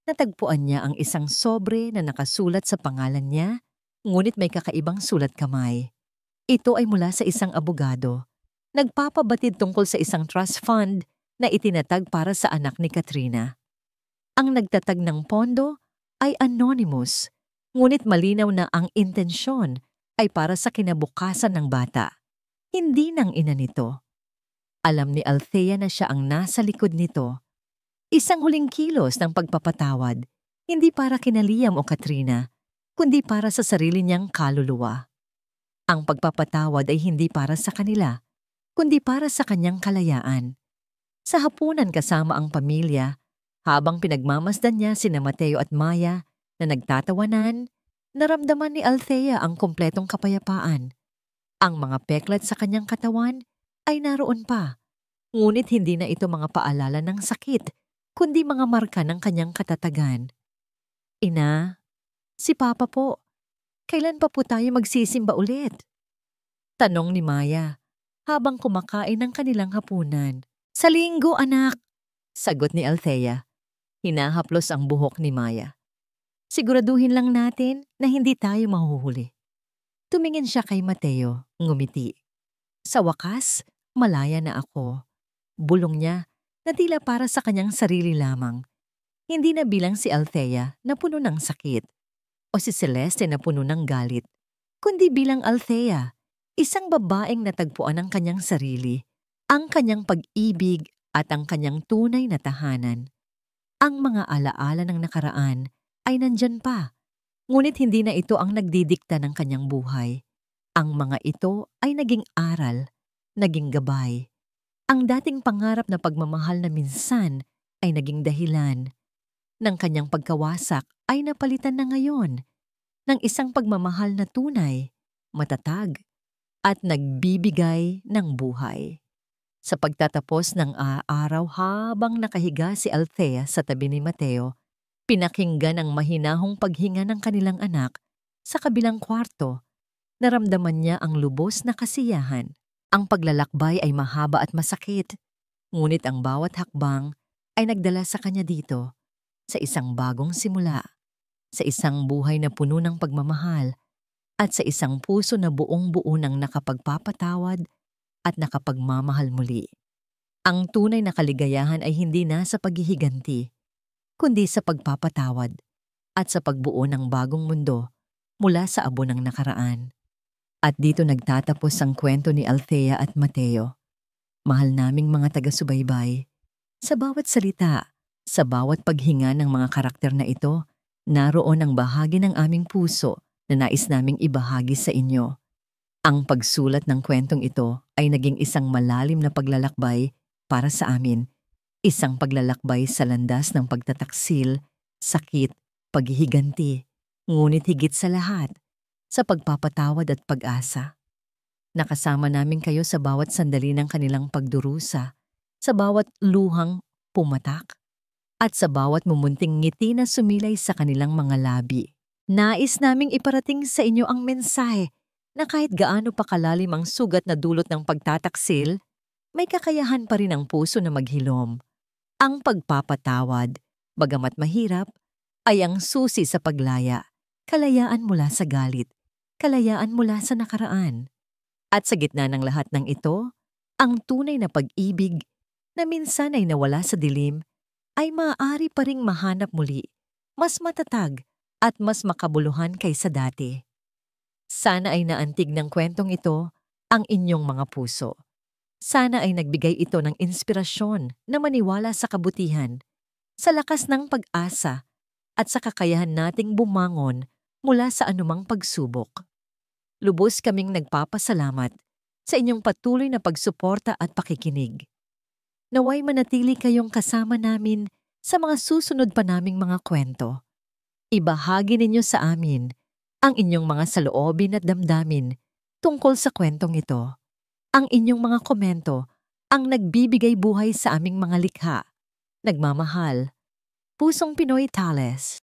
natagpuan niya ang isang sobre na nakasulat sa pangalan niya, ngunit may kakaibang sulat kamay. Ito ay mula sa isang abogado. Nagpapabatid tungkol sa isang trust fund na itinatag para sa anak ni Katrina. Ang nagtatag ng pondo ay anonymous, ngunit malinaw na ang intensyon ay para sa kinabukasan ng bata, hindi ng ina nito. Alam ni Althea na siya ang nasa likod nito. Isang huling kilos ng pagpapatawad, hindi para kina Liam o Katrina, kundi para sa sarili niyang kaluluwa. Ang pagpapatawad ay hindi para sa kanila, kundi para sa kanyang kalayaan. Sa hapunan kasama ang pamilya, habang pinagmamasdan niya sina Mateo at Maya na nagtatawanan, naramdaman ni Althea ang kumpletong kapayapaan. Ang mga peklat sa kanyang katawan ay naroon pa, ngunit hindi na ito mga paalala ng sakit, kundi mga marka ng kanyang katatagan. Ina, si Papa po, kailan pa po tayo magsisimba ulit? Tanong ni Maya habang kumakain ng kanilang hapunan. Sa linggo, anak, sagot ni Althea. Hinahaplos ang buhok ni Maya. Siguraduhin lang natin na hindi tayo mahuhuli. Tumingin siya kay Mateo, ngumiti. Sa wakas, malaya na ako. Bulong niya na tila para sa kanyang sarili lamang. Hindi na bilang si Althea na puno ng sakit o si Celeste na puno ng galit, kundi bilang Althea, isang babaeng natagpuan ang kanyang sarili, ang kanyang pag-ibig at ang kanyang tunay na tahanan. Ang mga alaala ng nakaraan ay nandyan pa, ngunit hindi na ito ang nagdidikta ng kanyang buhay. Ang mga ito ay naging aral, naging gabay. Ang dating pangarap na pagmamahal na minsan ay naging dahilan ng kanyang pagkawasak ay napalitan na ngayon ng isang pagmamahal na tunay, matatag, at nagbibigay ng buhay. Sa pagtatapos ng araw habang nakahiga si Althea sa tabi ni Mateo, pinakinggan ang mahinahong paghinga ng kanilang anak sa kabilang kwarto. Naramdaman niya ang lubos na kasiyahan. Ang paglalakbay ay mahaba at masakit, ngunit ang bawat hakbang ay nagdala sa kanya dito, sa isang bagong simula, sa isang buhay na puno ng pagmamahal, at sa isang puso na buong-buo ng nakapagpapatawad at nakapagmamahal muli. Ang tunay na kaligayahan ay hindi na sa paghihiganti, kundi sa pagpapatawad at sa pagbuo ng bagong mundo mula sa abo ng nakaraan. At dito nagtatapos ang kwento ni Althea at Mateo. Mahal naming mga taga-subaybay, sa bawat salita, sa bawat paghinga ng mga karakter na ito, naroon ang bahagi ng aming puso na nais naming ibahagi sa inyo. Ang pagsulat ng kwentong ito ay naging isang malalim na paglalakbay para sa amin. Isang paglalakbay sa landas ng pagtataksil, sakit, paghihiganti, ngunit higit sa lahat, sa pagpapatawad at pag-asa. Nakasama namin kayo sa bawat sandali ng kanilang pagdurusa, sa bawat luhang pumatak, at sa bawat mumunting ngiti na sumilay sa kanilang mga labi. Nais naming iparating sa inyo ang mensahe na kahit gaano pa kalalim ang sugat na dulot ng pagtataksil, may kakayahan pa rin ang puso na maghilom. Ang pagpapatawad, bagamat mahirap, ay ang susi sa paglaya, kalayaan mula sa galit, kalayaan mula sa nakaraan. At sa gitna ng lahat ng ito, ang tunay na pag-ibig na minsan ay nawala sa dilim ay maaari pa ring mahanap muli, mas matatag at mas makabuluhan kaysa dati. Sana ay naantig ng kwentong ito ang inyong mga puso. Sana ay nagbigay ito ng inspirasyon na maniwala sa kabutihan, sa lakas ng pag-asa at sa kakayahan nating bumangon mula sa anumang pagsubok. Lubos kaming nagpapasalamat sa inyong patuloy na pagsuporta at pakikinig. Naway manatili kayong kasama namin sa mga susunod pa naming mga kwento. Ibahagi ninyo sa amin ang inyong mga saloobin at damdamin tungkol sa kwentong ito. Ang inyong mga komento ang nagbibigay buhay sa aming mga likha. Nagmamahal, Pusong Pinoy Tales.